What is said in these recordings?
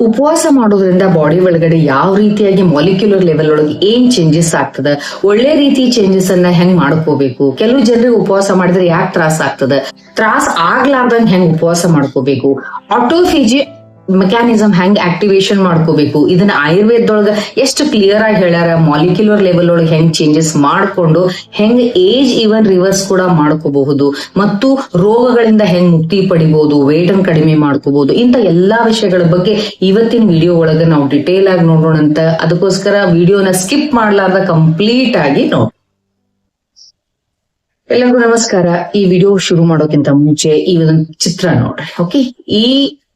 ಉಪವಾಸ ಮಾಡೋದ್ರಿಂದ ಬಾಡಿ ಒಳಗಡೆ ಯಾವ ರೀತಿಯಾಗಿ ಮಾಲಿಕ್ಯುಲರ್ ಲೆವೆಲ್ ಒಳಗೆ ಏನ್ ಚೇಂಜಸ್ ಆಗ್ತದ, ಒಳ್ಳೆ ರೀತಿ ಚೇಂಜಸ್ ಅನ್ನ ಹೆಂಗ್ ಮಾಡ್ಕೋಬೇಕು, ಕೆಲವು ಜನರಿಗೆ ಉಪವಾಸ ಮಾಡಿದ್ರೆ ಯಾಕೆ ತ್ರಾಸ ಆಗ್ತದ, ತ್ರಾಸ ಆಗ್ಲಾರ್ದಂಗ್ ಹೆಂಗ್ ಉಪವಾಸ ಮಾಡ್ಕೋಬೇಕು, ಆಟೋಫೇಜಿ ಮೆಕ್ಯಾನಿಸಮ್ ಹೆಂಗ್ ಆಕ್ಟಿವೇಶನ್ ಮಾಡ್ಕೋಬೇಕು, ಇದನ್ನ ಆಯುರ್ವೇದದೊಳಗ ಎಷ್ಟು ಕ್ಲಿಯರ್ ಆಗಿ ಹೇಳ್ಯಾರ, ಮಾಲಿಕ್ಯುಲರ್ ಲೆವೆಲ್ ಒಳಗೆ ಹೆಂಗ್ ಚೇಂಜಸ್ ಮಾಡ್ಕೊಂಡು ಹೆಂಗ್ ಏಜ್ ಇವನ್ ರಿವರ್ಸ್ ಕೂಡ ಮಾಡ್ಕೋಬಹುದು, ಮತ್ತು ರೋಗಗಳಿಂದ ಹೆಂಗ್ ಮುಕ್ತಿ ಪಡಿಬಹುದು, ವೇಟ್ ಅನ್ನು ಕಡಿಮೆ ಮಾಡ್ಕೋಬಹುದು, ಇಂತ ಎಲ್ಲಾ ವಿಷಯಗಳ ಬಗ್ಗೆ ಇವತ್ತಿನ ವಿಡಿಯೋ ಒಳಗ ನಾವು ಡಿಟೇಲ್ ಆಗಿ ನೋಡೋಣ ಅಂತ. ಅದಕ್ಕೋಸ್ಕರ ವಿಡಿಯೋನ ಸ್ಕಿಪ್ ಮಾಡ್ಲಾರ್ದ ಕಂಪ್ಲೀಟ್ ಆಗಿ ನೋಡಿ. ಎಲ್ಲರಿಗೂ ನಮಸ್ಕಾರ. ಈ ವಿಡಿಯೋ ಶುರು ಮಾಡೋಕ್ಕಿಂತ ಮುಂಚೆ ಈ ಒಂದು ಚಿತ್ರ ನೋಡ್ರಿ. ಓಕೆ, ಈ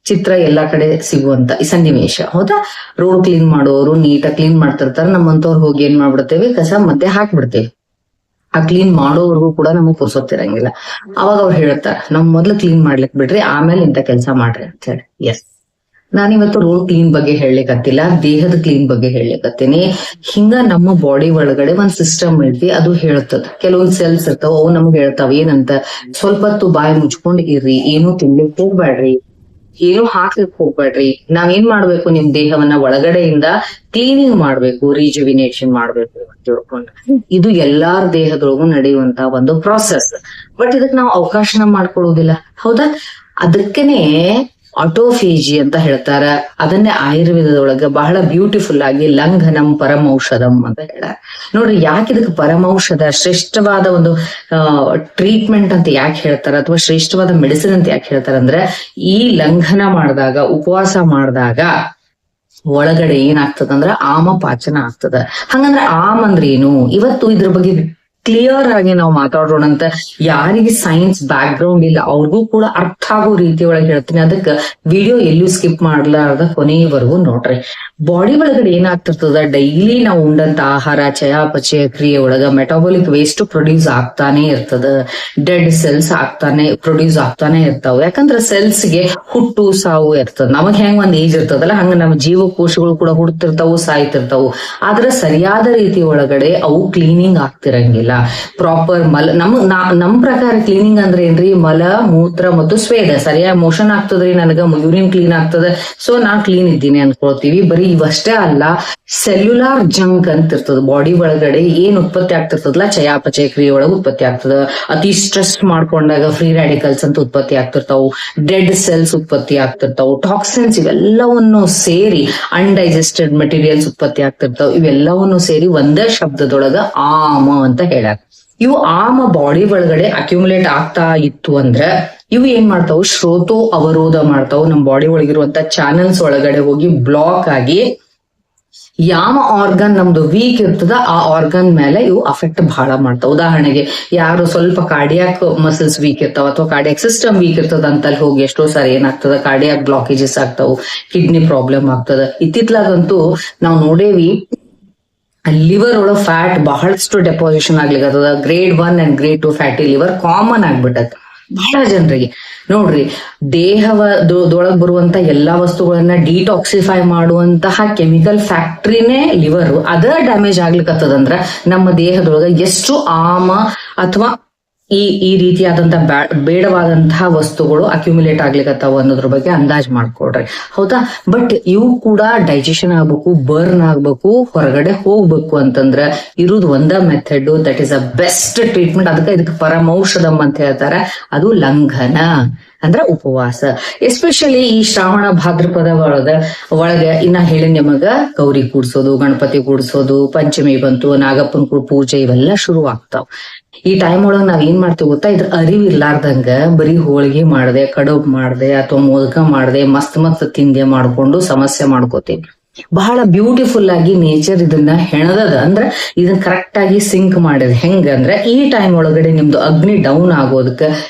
ಚಿತ್ರ ಎಲ್ಲಾ ಕಡೆ ಸಿಗುವಂತ ಈ ಸನ್ನಿವೇಶ, ಹೌದಾ? ರೋಡ್ ಕ್ಲೀನ್ ಮಾಡೋರು ನೀಟಾಗಿ ಕ್ಲೀನ್ ಮಾಡ್ತಿರ್ತಾರೆ, ನಮ್ಮಂತವ್ರು ಹೋಗಿ ಏನ್ ಮಾಡ್ಬಿಡ್ತೇವೆ, ಕಸ ಮಧ್ಯೆ ಹಾಕ್ಬಿಡ್ತೇವೆ. ಆ ಕ್ಲೀನ್ ಮಾಡೋವರೆಗೂ ಕೂಡ ನಮಗ್ ಪುರ್ಸೊತ್ತಿರಂಗಿಲ್ಲ. ಅವಾಗ ಅವ್ರು ಹೇಳ್ತಾರ, ನಮ್ ಮೊದ್ಲು ಕ್ಲೀನ್ ಮಾಡ್ಲಿಕ್ ಬಿಡ್ರಿ, ಆಮೇಲೆ ಇಂತ ಕೆಲಸ ಮಾಡ್ರಿ ಅಂತ ಹೇಳಿ. ಎಸ್, ನಾನಿವತ್ತು ರೋಡ್ ಕ್ಲೀನ್ ಬಗ್ಗೆ ಹೇಳಲಿಕ್ಕತ್ತಿಲ್ಲ, ದೇಹದ ಕ್ಲೀನ್ ಬಗ್ಗೆ ಹೇಳಲಿಕ್ಕತ್ತೀನಿ. ಹಿಂಗ ನಮ್ಮ ಬಾಡಿ ಒಳಗಡೆ ಒಂದ್ ಸಿಸ್ಟಮ್ ಐತಿ, ಅದು ಹೇಳ್ತದ. ಕೆಲವೊಂದ್ ಸೆಲ್ಸ್ ಇರ್ತಾವ, ಅವು ನಮ್ಗೆ ಹೇಳ್ತಾವ ಏನಂತ, ಸ್ವಲ್ಪ ಹೊತ್ತು ಬಾಯಿ ಮುಚ್ಕೊಂಡ್ ಇರ್ರಿ, ಏನು ತಿನ್ಲಿಕ್ ಹೋಗ್ಬೇಡ್ರಿ, ಏನು ಹಾಕ್ಲಿಕ್ ಹೋಗ್ಬೇಡ್ರಿ. ನಾವೇನ್ ಮಾಡ್ಬೇಕು, ನಿಮ್ ದೇಹವನ್ನ ಒಳಗಡೆಯಿಂದ ಕ್ಲೀನಿಂಗ್ ಮಾಡ್ಬೇಕು, ರಿಜುವಿನೇಷನ್ ಮಾಡ್ಬೇಕು ಅಂತ ತಿಳ್ಕೊಂಡು. ಇದು ಎಲ್ಲಾರ ದೇಹದೊಳಗೂ ನಡೆಯುವಂತ ಒಂದು ಪ್ರಾಸೆಸ್. ಬಟ್ ಇದಕ್ ನಾವು ಅವಕಾಶನ ಮಾಡ್ಕೊಳ್ಳೋದಿಲ್ಲ, ಹೌದಾ? ಅದಕ್ಕನೇ ಆಟೋಫೇಜಿ ಅಂತ ಹೇಳ್ತಾರ. ಅದನ್ನೇ ಆಯುರ್ವೇದದೊಳಗ ಬಹಳ ಬ್ಯೂಟಿಫುಲ್ ಆಗಿ ಲಂಘನಂ ಪರಮೌಷಧಂ ಅಂತ ಹೇಳ್ಯಾರ. ನೋಡ್ರಿ, ಯಾಕೆ ಇದಕ್ಕೆ ಪರಮೌಷಧ, ಶ್ರೇಷ್ಠವಾದ ಒಂದು ಟ್ರೀಟ್ಮೆಂಟ್ ಅಂತ ಯಾಕೆ ಹೇಳ್ತಾರ, ಅಥವಾ ಶ್ರೇಷ್ಠವಾದ ಮೆಡಿಸಿನ್ ಅಂತ ಯಾಕೆ ಹೇಳ್ತಾರ ಅಂದ್ರೆ, ಈ ಲಂಘನ ಮಾಡಿದಾಗ, ಉಪವಾಸ ಮಾಡಿದಾಗ ಒಳಗಡೆ ಏನಾಗ್ತದಂದ್ರ ಆಮ ಪಾಚನ ಆಗ್ತದ. ಹಂಗಂದ್ರ ಆಮ್ ಅಂದ್ರೆ ಏನು, ಇವತ್ತು ಇದ್ರ ಬಗ್ಗೆ ಕ್ಲಿಯರ್ ಆಗಿ ನಾವು ಮಾತಾಡೋಣ ಅಂತ. ಯಾರಿಗೆ ಸೈನ್ಸ್ ಬ್ಯಾಕ್ ಗ್ರೌಂಡ್ ಇಲ್ಲ ಅವ್ರಿಗೂ ಕೂಡ ಅರ್ಥ ಆಗೋ ರೀತಿ ಒಳಗೆ ಹೇಳ್ತೀನಿ. ಅದಕ್ಕೆ ವಿಡಿಯೋ ಎಲ್ಲೂ ಸ್ಕಿಪ್ ಮಾಡ್ಲಾರ್ದ ಕೊನೆಯವರೆಗೂ ನೋಡ್ರಿ. ಬಾಡಿ ಒಳಗಡೆ ಏನಾಗ್ತಿರ್ತದ, ಡೈಲಿ ನಾವು ಉಂಡಂತ ಆಹಾರ ಚಯಾಪಚಯ ಕ್ರಿಯೆ ಒಳಗ ಮೆಟಾಬಾಲಿಕ್ ವೇಸ್ಟ್ ಪ್ರೊಡ್ಯೂಸ್ ಆಗ್ತಾನೆ ಇರ್ತದ, ಡೆಡ್ ಸೆಲ್ಸ್ ಪ್ರೊಡ್ಯೂಸ್ ಆಗ್ತಾನೆ ಇರ್ತಾವ. ಯಾಕಂದ್ರೆ ಸೆಲ್ಸ್ಗೆ ಹುಟ್ಟು ಸಾವು ಇರ್ತದ. ನಮಗ್ ಹೆಂಗ್ ಒಂದ್ ಏಜ್ ಇರ್ತದಲ್ಲ, ಹಂಗ ನಮ್ಮ ಜೀವಕೋಶಗಳು ಕೂಡ ಹುಡ್ತಿರ್ತಾವು, ಸಾಯ್ತಿರ್ತಾವು. ಆದ್ರೆ ಸರಿಯಾದ ರೀತಿ ಒಳಗಡೆ ಅವು ಕ್ಲೀನಿಂಗ್ ಆಗ್ತಿರಂಗಿಲ್ಲ. ಪ್ರಾಪರ್ ನಮ್ ಪ್ರಕಾರ ಕ್ಲೀನಿಂಗ್ ಅಂದ್ರೆ ಏನ್ರಿ, ಮಲ ಮೂತ್ರ ಮತ್ತು ಸ್ವೇದ ಸರಿಯಾಗಿ ಮೋಷನ್ ಆಗ್ತದ್ರಿ, ನನಗ ಯೂರಿನ್ ಕ್ಲೀನ್ ಆಗ್ತದ, ಸೊ ನಾನ್ ಕ್ಲೀನ್ ಇದ್ದೀನಿ ಅನ್ಕೊಳ್ತೀವಿ. ಬರೀ ಇವಷ್ಟೇ ಅಲ್ಲ, ಸೆಲ್ಯುಲಾರ್ ಜಂಕ್ ಅಂತ ಇರ್ತದ. ಬಾಡಿ ಒಳಗಡೆ ಏನ್ ಉತ್ಪತ್ತಿ ಆಗ್ತಿರ್ತದಲ್ಲ, ಚಯಾಪಚಯ ಕ್ರಿಯೆ ಒಳಗೆ ಉತ್ಪತ್ತಿ ಆಗ್ತದ. ಅತಿ ಸ್ಟ್ರೆಸ್ ಮಾಡ್ಕೊಂಡಾಗ ಫ್ರೀ ರ್ಯಾಡಿಕಲ್ಸ್ ಅಂತ ಉತ್ಪತ್ತಿ ಆಗ್ತಿರ್ತಾವು, ಡೆಡ್ ಸೆಲ್ಸ್ ಉತ್ಪತ್ತಿ ಆಗ್ತಿರ್ತಾವು, ಟಾಕ್ಸಿನ್ಸ್ ಇವೆಲ್ಲವನ್ನು ಸೇರಿ ಅನ್ಡೈಜೆಸ್ಟೆಡ್ ಮೆಟೀರಿಯಲ್ಸ್ ಉತ್ಪತ್ತಿ ಆಗ್ತಿರ್ತಾವ. ಇವೆಲ್ಲವನ್ನು ಸೇರಿ ಒಂದೇ ಶಬ್ದದೊಳಗ ಆಮ ಅಂತ ಹೇಳ್ಯಾರ. ಇವು ಆಮ ಬಾಡಿ ಒಳಗಡೆ ಅಕ್ಯುಮುಲೇಟ್ ಆಗ್ತಾ ಇತ್ತು ಅಂದ್ರ ಇವು ಏನ್ ಮಾಡ್ತಾವು, ಶ್ರೋತೋ ಅವರೋಧ ಮಾಡ್ತಾವು. ನಮ್ ಬಾಡಿ ಒಳಗಿರುವಂತ ಚಾನೆಲ್ಸ್ ಒಳಗಡೆ ಹೋಗಿ ಬ್ಲಾಕ್ ಆಗಿ ಯಾವ ಆರ್ಗನ್ ನಮ್ದು ವೀಕ್ ಇರ್ತದ ಆ ಆರ್ಗನ್ ಮೇಲೆ ಇವು ಅಫೆಕ್ಟ್ ಬಹಳ ಮಾಡ್ತಾವ. ಉದಾಹರಣೆಗೆ, ಯಾರು ಸ್ವಲ್ಪ ಕಾರ್ಡಿಯಾಕ್ ಮಸಲ್ಸ್ ವೀಕ್ ಇರ್ತಾವ ಅಥವಾ ಕಾರ್ಡಿಯಾಕ್ ಸಿಸ್ಟಮ್ ವೀಕ್ ಇರ್ತದ ಅಂತಲ್ಲಿ ಹೋಗಿ ಎಷ್ಟೋ ಸಾರಿ ಏನಾಗ್ತದ, ಕಾರ್ಡಿಯಾಕ್ ಬ್ಲಾಕೇಜಸ್ ಆಗ್ತಾವು, ಕಿಡ್ನಿ ಪ್ರಾಬ್ಲಮ್ ಆಗ್ತದ. ಇತ್ತಿತ್ಲಾಗಂತೂ ನಾವು ನೋಡೇವಿ, ಲಿವರ್ ಒಳಗ ಫ್ಯಾಟ್ ಬಹಳಷ್ಟು ಡೆಪಾಸಿಷನ್ ಆಗ್ಲಿಕ್ಕದ. Grade 1 and grade 2 fatty liver common ಆಗ್ಬಿಟ್ಟದ ಬಹಳ ಜನರಿಗೆ. ನೋಡ್ರಿ, ದೇಹದೊಳಗ್ ಬರುವಂತ ಎಲ್ಲಾ ವಸ್ತುಗಳನ್ನ ಡಿಟಾಕ್ಸಿಫೈ ಮಾಡುವಂತಹ ಕೆಮಿಕಲ್ ಫ್ಯಾಕ್ಟ್ರಿನೇ ಲಿವರ್. ಅದ ಡ್ಯಾಮೇಜ್ ಆಗ್ಲಿಕ್ಕತ್ತದಂದ್ರ ನಮ್ಮ ದೇಹದೊಳಗ ಎಷ್ಟು ಆಮ ಅಥವಾ ಈ ರೀತಿಯಾದಂತ ಬೇಡವಾದಂತಹ ವಸ್ತುಗಳು ಅಕ್ಯುಮುಲೇಟ್ ಆಗ್ಲಿಕ್ಕತ್ತಾವ ಅನ್ನೋದ್ರ ಬಗ್ಗೆ ಅಂದಾಜ್ ಮಾಡ್ಕೊಡ್ರಿ, ಹೌದಾ? ಬಟ್ ಇವು ಕೂಡ ಡೈಜೆಷನ್ ಆಗ್ಬೇಕು, ಬರ್ನ್ ಆಗ್ಬೇಕು, ಹೊರಗಡೆ ಹೋಗ್ಬೇಕು ಅಂತಂದ್ರ ಇರುದು ಒಂದ method, that is a best treatment. ಅದಕ್ಕೆ ಇದಕ್ಕೆ ಪರಮೌಷಧಂ ಅಂತ ಹೇಳ್ತಾರ. ಅದು ಲಂಘನ ಅಂದ್ರ ಉಪವಾಸ. ಎಸ್ಪೆಷಲಿ ಈ ಶ್ರಾವಣ ಭಾದ್ರಪದ ಒಳಗ ಇನ್ನ ಹೇಳಿ ನಿಮಗ ಗೌರಿ ಕೂಡ್ಸೋದು, ಗಣಪತಿ ಕೂಡ್ಸೋದು, ಪಂಚಮಿ ಬಂತು, ನಾಗಪ್ಪನ ಪೂಜೆ ಇವೆಲ್ಲ ಶುರು ಆಗ್ತಾವ. ಈ ಟೈಮ್ ಒಳಗ ನಾವ್ ಏನ್ ಮಾಡ್ತೀವಿ ಗೊತ್ತಾ, ಇದ್ರ ಅರಿವು ಇರ್ಲಾರ್ದಂಗ ಬರೀ ಹೋಳಿಗೆ ಮಾಡ್ದೆ, ಕಡುಬ್ ಮಾಡ್ದೆ ಅಥವಾ ಮೋದಕ ಮಾಡ್ದೆ, ಮಸ್ತ್ ತಿಂದೆ ಮಾಡ್ಕೊಂಡು ಸಮಸ್ಯೆ ಮಾಡ್ಕೋತೀವಿ. ಬಹಳ ಬ್ಯೂಟಿಫುಲ್ ಆಗಿ ನೇಚರ್ ಇದನ್ನ ಹೆಣದದ. ಅಂದ್ರ ಇದನ್ನ ಕರೆಕ್ಟ್ ಆಗಿ ಸಿಂಕ್ ಮಾಡಿದ ಹೆಂಗಂದ್ರ, ಈ ಟೈಮ್ ಒಳಗಡೆ ನಿಮ್ದು ಅಗ್ನಿ ಡೌನ್ ಆಗೋದಕ್ಕ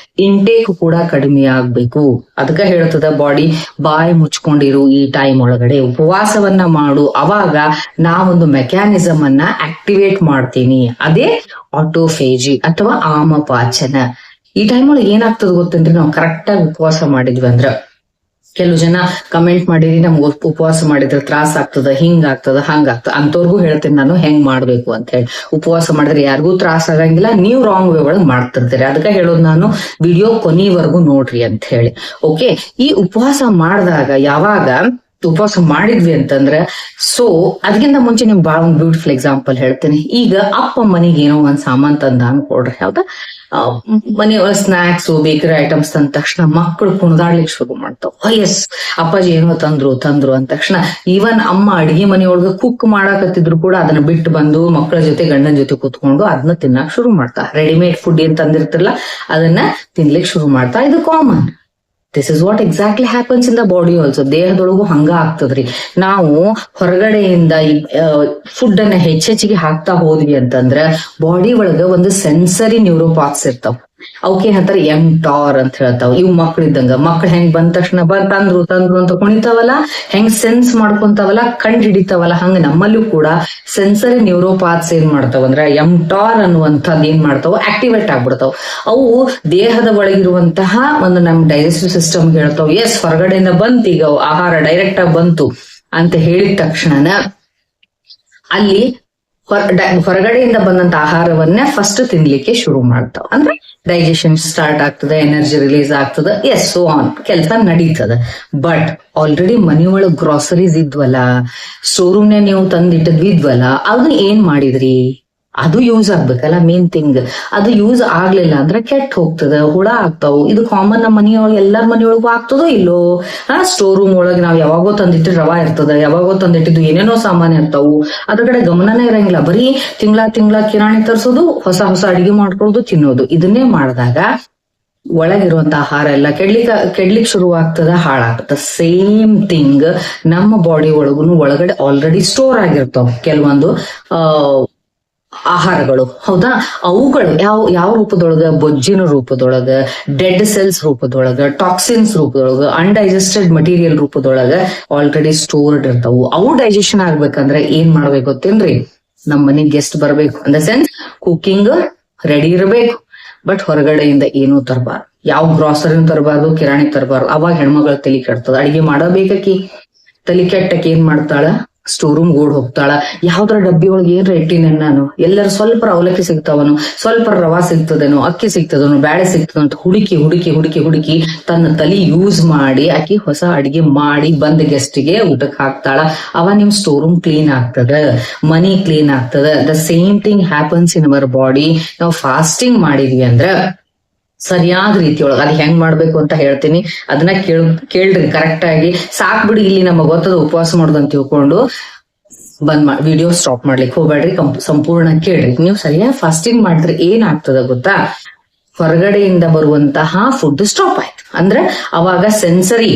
ಇಂಟೇಕ್ ಕೂಡ ಕಡಿಮೆ ಆಗ್ಬೇಕು. ಅದಕ್ಕ ಹೇಳ್ತದ, ಬಾಡಿ ಬಾಯಿ ಮುಚ್ಕೊಂಡಿರು, ಈ ಟೈಮ್ ಒಳಗಡೆ ಉಪವಾಸವನ್ನ ಮಾಡು. ಅವಾಗ ನಾವೊಂದು ಮೆಕ್ಯಾನಿಸಮ್ ಅನ್ನ ಆಕ್ಟಿವೇಟ್ ಮಾಡ್ತೀನಿ, ಅದೇ ಆಟೋಫೇಜಿ ಅಥವಾ ಆಮಪಾಚನ. ಈ ಟೈಮ್ ಒಳಗೆ ಏನಾಗ್ತದ ಗೊತ್ತೇನ್ರಿ, ನಾವು ಕರೆಕ್ಟ್ ಆಗಿ ಉಪವಾಸ ಮಾಡಿದ್ವಿ ಅಂದ್ರ, ಕೆಲವು ಜನ ಕಮೆಂಟ್ ಮಾಡಿರಿ, ನಮ್ಗೆ ಉಪವಾಸ ಮಾಡಿದ್ರೆ ತ್ರಾಸ ಆಗ್ತದ, ಹಿಂಗಾಗ್ತದ, ಹಂಗಾಗ್ತದ. ಅಂತವ್ರಿಗೂ ಹೇಳ್ತೀನಿ ನಾನು ಹೆಂಗ್ ಮಾಡ್ಬೇಕು ಅಂತ ಹೇಳಿ. ಉಪವಾಸ ಮಾಡಿದ್ರೆ ಯಾರಿಗೂ ತ್ರಾಸ ಆಗಂಗಿಲ್ಲ, ನೀವು ರಾಂಗ್ ವೇ ಒಳಗ್ ಮಾಡ್ತಿರ್ತೀರಿ. ಅದಕ್ಕೆ ಹೇಳೋದು ನಾನು, ವಿಡಿಯೋ ಕೊನೆವರೆಗೂ ನೋಡ್ರಿ ಅಂತ ಹೇಳಿ. ಓಕೆ, ಈ ಉಪವಾಸ ಮಾಡಿದಾಗ ಯಾವಾಗ ಉಪವಾಸ ಮಾಡಿದ್ವಿ ಅಂತಂದ್ರೆ ಸೊ ಅದಕ್ಕಿಂತ ಮುಂಚೆ ನಿಮ್ ಬಾಳ ಒಂದು ಬ್ಯೂಟಿಫುಲ್ ಎಕ್ಸಾಂಪಲ್ ಹೇಳ್ತೀನಿ. ಈಗ ಅಪ್ಪ ಮನೆಗೆ ಏನೋ ಒಂದ್ ಸಾಮಾನ್ ತಂದ ಅನ್ಕೊಡ್ರಿ, ಹೌದಾ? ಮನೆಯೊಳಗ ಸ್ನಾಕ್ಸ್ ಬೇಕರಿ ಐಟಮ್ಸ್ ತಂದ ತಕ್ಷಣ ಮಕ್ಕಳು ಕುಣಿದಾಡ್ಲಿಕ್ಕೆ ಶುರು ಮಾಡ್ತಾವ. ಎಸ್, ಅಪ್ಪಾಜಿ ಏನೋ ತಂದ್ರು ಅಂದ ತಕ್ಷಣ ಈವನ್ ಅಮ್ಮ ಅಡಿಗೆ ಮನೆಯೊಳಗ ಕುಕ್ ಮಾಡಾಕತ್ತಿದ್ರು ಕೂಡ ಅದನ್ನ ಬಿಟ್ಟು ಬಂದು ಮಕ್ಕಳ ಜೊತೆ ಗಂಡನ ಜೊತೆ ಕೂತ್ಕೊಂಡು ಅದನ್ನ ತಿನ್ನಕ್ ಶುರು ಮಾಡ್ತಾ. ರೆಡಿಮೇಡ್ ಫುಡ್ ಏನ್ ತಂದಿರ್ತಿರಲ್ಲ ಅದನ್ನ ತಿನ್ಲಿಕ್ಕೆ ಶುರು ಮಾಡ್ತಾ. ಇದು common. This is what exactly happens in the body also. ದೇಹದೊಳಗೂ ಹಂಗ ಆಗ್ತದ್ರಿ. ನಾವು ಹೊರಗಡೆಯಿಂದ ಫುಡ್ ಅನ್ನ ಹೆಚ್ಚೆಚ್ಚಿಗೆ ಹಾಕ್ತಾ ಹೋದ್ವಿ ಅಂತಂದ್ರ ಬಾಡಿ ಒಳಗ ಒಂದು ಸೆನ್ಸರಿ ನ್ಯೂರೋಪಾತ್ಸ್ ಇರ್ತಾವ. ಅವಕ್ಕೇನಂತಾರ ಎಂಟಾರ್ ಅಂತ ಹೇಳ್ತಾವ. ಇವ್ ಮಕ್ಳಿದ್ದಂಗ. ಮಕ್ಳು ಹೆಂಗ್ ಬಂದ ತಕ್ಷಣ ತಂದ್ರು ಅಂತ ಕುಣಿತಾವಲ್ಲ, ಹೆಂಗ್ ಸೆನ್ಸ್ ಮಾಡ್ಕೊಂತಾವಲ್ಲ, ಕಂಡು ಹಿಡಿತಾವಲ್ಲ, ಹಂಗ ನಮ್ಮಲ್ಲೂ ಕೂಡ ಸೆನ್ಸರಿ ನ್ಯೂರೋಪಾತ್ಸ್ ಏನ್ ಮಾಡ್ತಾವಂದ್ರ ಎಂಟಾರ್ ಅನ್ನುವಂಥದ್ದು ಏನ್ ಮಾಡ್ತಾವ, ಆಕ್ಟಿವೇಟ್ ಆಗ್ಬಿಡ್ತಾವ. ಅವು ದೇಹದ ಒಳಗಿರುವಂತಹ ಒಂದು ನಮ್ ಡೈಜೆಸ್ಟಿವ್ ಸಿಸ್ಟಮ್ ಹೇಳ್ತಾವ, ಎಸ್ ಹೊರಗಡೆಯಿಂದ ಬಂತು, ಈಗ ಆಹಾರ ಡೈರೆಕ್ಟ್ ಆಗಿ ಬಂತು ಅಂತ ಹೇಳಿದ ತಕ್ಷಣ ಅಲ್ಲಿ ಹೊರಗಡೆಯಿಂದ ಬಂದಂತ ಆಹಾರವನ್ನ ಫಸ್ಟ್ ತಿನ್ಲಿಕ್ಕೆ ಶುರು ಮಾಡ್ತಾವ. ಅಂದ್ರೆ ಡೈಜೆಷನ್ ಸ್ಟಾರ್ಟ್ ಆಗ್ತದೆ, ಎನರ್ಜಿ ರಿಲೀಸ್ ಆಗ್ತದೆ, ಎಸ್ ಸೋ ಆನ್ ಕೆಲಸ ನಡೀತದ. ಬಟ್ ಆಲ್ರೆಡಿ ಮನೆಯೊಳಗ್ ಗ್ರಾಸರೀಸ್ ಇದ್ವಲ್ಲ, ಶೋರೂಮ್ನೇ ನೀವು ತಂದಿಟ್ಟದ್ವಿ ಇದ್ವಲ್ಲ, ಅದನ್ನ ಏನ್ ಮಾಡಿದ್ರಿ? ಅದು ಯೂಸ್ ಆಗ್ಬೇಕಲ್ಲ, ಮೇನ್ ಥಿಂಗ್. ಅದು ಯೂಸ್ ಆಗ್ಲಿಲ್ಲ ಅಂದ್ರೆ ಕೆಟ್ಟ ಹೋಗ್ತದ, ಹುಳ ಆಗ್ತಾವು. ಇದು ಕಾಮನ್ ನಮ್ಮ ಮನೆಯೊಳಗೆ, ಎಲ್ಲಾರ ಮನೆಯೊಳಗೂ ಆಗ್ತದೋ ಇಲ್ಲೋ? ಸ್ಟೋರ್ ರೂಮ್ ಒಳಗೆ ನಾವ್ ಯಾವಾಗೋ ತಂದಿಟ್ಟು ರವಾ ಇರ್ತದ, ಯಾವಾಗೋ ತಂದಿಟ್ಟಿದ್ದು ಏನೇನೋ ಸಾಮಾನ್ ಇರ್ತಾವು, ಅದ್ರ ಕಡೆ ಗಮನನೇ ಇರಂಗಿಲ್ಲ. ಬರೀ ತಿಂಗಳ ಕಿರಾಣಿ ತರಿಸೋದು, ಹೊಸ ಅಡಿಗೆ ಮಾಡ್ಕೊಳ್ಳೋದು, ತಿನ್ನೋದು, ಇದನ್ನೇ ಮಾಡಿದಾಗ ಒಳಗಿರುವಂತ ಆಹಾರ ಎಲ್ಲ ಕೆಡ್ಲಿಕ್ ಶುರು ಆಗ್ತದ, ಹಾಳಾಗ್ತದ. ಸೇಮ್ ಥಿಂಗ್ ನಮ್ಮ ಬಾಡಿ ಒಳಗುನು ಒಳಗಡೆ ಆಲ್ರೆಡಿ ಸ್ಟೋರ್ ಆಗಿರ್ತಾವ ಕೆಲವೊಂದು ಆಹಾರಗಳು, ಹೌದಾ? ಅವುಗಳು ಯಾವ ರೂಪದೊಳಗ? ಬೊಜ್ಜಿನ ರೂಪದೊಳಗ, ಡೆಡ್ ಸೆಲ್ಸ್ ರೂಪದೊಳಗ, ಟಾಕ್ಸಿನ್ಸ್ ರೂಪದೊಳಗ, ಅನ್ಡೈಜೆಸ್ಟೆಡ್ ಮಟೀರಿಯಲ್ ರೂಪದೊಳಗ ಆಲ್ರೆಡಿ ಸ್ಟೋರ್ಡ್ ಇರ್ತಾವು. ಅವು ಡೈಜೆಷನ್ ಆಗ್ಬೇಕಂದ್ರೆ ಏನ್ ಮಾಡ್ಬೇಕು ಗೊತ್ತೇನ್ರಿ? ನಮ್ ಮನೆಗ್ ಗೆಸ್ಟ್ ಬರ್ಬೇಕು, ಅಂದ ಸೆನ್ಸ್ ಕುಕಿಂಗ್ ರೆಡಿ ಇರಬೇಕು. ಬಟ್ ಹೊರಗಡೆಯಿಂದ ಏನೂ ತರಬಾರ್ದು, ಯಾವ ಗ್ರಾಸರಿನೂ ತರಬಾರ್ದು, ಕಿರಾಣಿ ತರಬಾರ್ದು. ಅವಾಗ ಹೆಣ್ಮಗಳ ತಲೆ ಕೆಡ್ತದ. ಅಡಿಗೆ ಮಾಡಬೇಕಿ ತಲೆ ಕೆಟ್ಟಕ್ಕೆ ಏನ್ ಮಾಡ್ತಾಳ? ಸ್ಟೋರ್ ರೂಮ್ ಓಡ್ ಹೋಗ್ತಾಳ. ಯಾವ್ದ್ರ ಡಬ್ಬಿ ಒಳಗೆ ಏನ್ರ ಇಟ್ಟಿನ ನಾನು, ಎಲ್ಲರೂ ಸ್ವಲ್ಪ ಅವಲಕ್ಕಿ ಸಿಗ್ತಾವನು, ಸ್ವಲ್ಪ ರವಾ ಸಿಗ್ತದೇನೋ, ಅಕ್ಕಿ ಸಿಗ್ತದನೋ, ಬ್ಯಾಳೆ ಸಿಗ್ತದೋ ಅಂತ ಹುಡುಕಿ ತನ್ನ ತಲೆ ಯೂಸ್ ಮಾಡಿ ಆಕಿ ಹೊಸ ಅಡಿಗೆ ಮಾಡಿ ಬಂದ ಗೆಸ್ಟಿಗೆ ಊಟಕ್ಕೆ ಹಾಕ್ತಾಳ. ಅವ ನಿಮ್ ಸ್ಟೋರ್ ರೂಮ್ ಕ್ಲೀನ್ ಆಗ್ತದ, ಮನಿ ಕ್ಲೀನ್ ಆಗ್ತದ. The same thing happens in our body. ನಾವು ಫಾಸ್ಟಿಂಗ್ ಮಾಡಿದ್ವಿ ಅಂದ್ರ ಸರಿಯಾದ ರೀತಿಯೊಳಗ ಅದ್ ಹೆಂಗ್ ಮಾಡ್ಬೇಕು ಅಂತ ಹೇಳ್ತೀನಿ. ಅದನ್ನ ಕೇಳ್ರಿ ಕರೆಕ್ಟ್ ಆಗಿ. ಸಾಕ್ಬಿಡಿ ಇಲ್ಲಿ ನಮಗ್ ಗೊತ್ತದ ಉಪವಾಸ ಮಾಡೋದಂತ ತಿಳ್ಕೊಂಡು ವಿಡಿಯೋ ಸ್ಟಾಪ್ ಮಾಡ್ಲಿಕ್ಕೆ ಹೋಗ್ಬೇಡ್ರಿ, ಸಂಪೂರ್ಣ ಕೇಳ್ರಿ. ನೀವು ಸರಿಯಾಗಿ ಫಾಸ್ಟಿಂಗ್ ಮಾಡಿದ್ರೆ ಏನ್ ಆಗ್ತದ ಗೊತ್ತಾ? ಹೊರಗಡೆಯಿಂದ ಬರುವಂತಹ ಫುಡ್ ಸ್ಟಾಪ್ ಆಯ್ತು ಅಂದ್ರೆ ಅವಾಗ ಸೆನ್ಸರಿ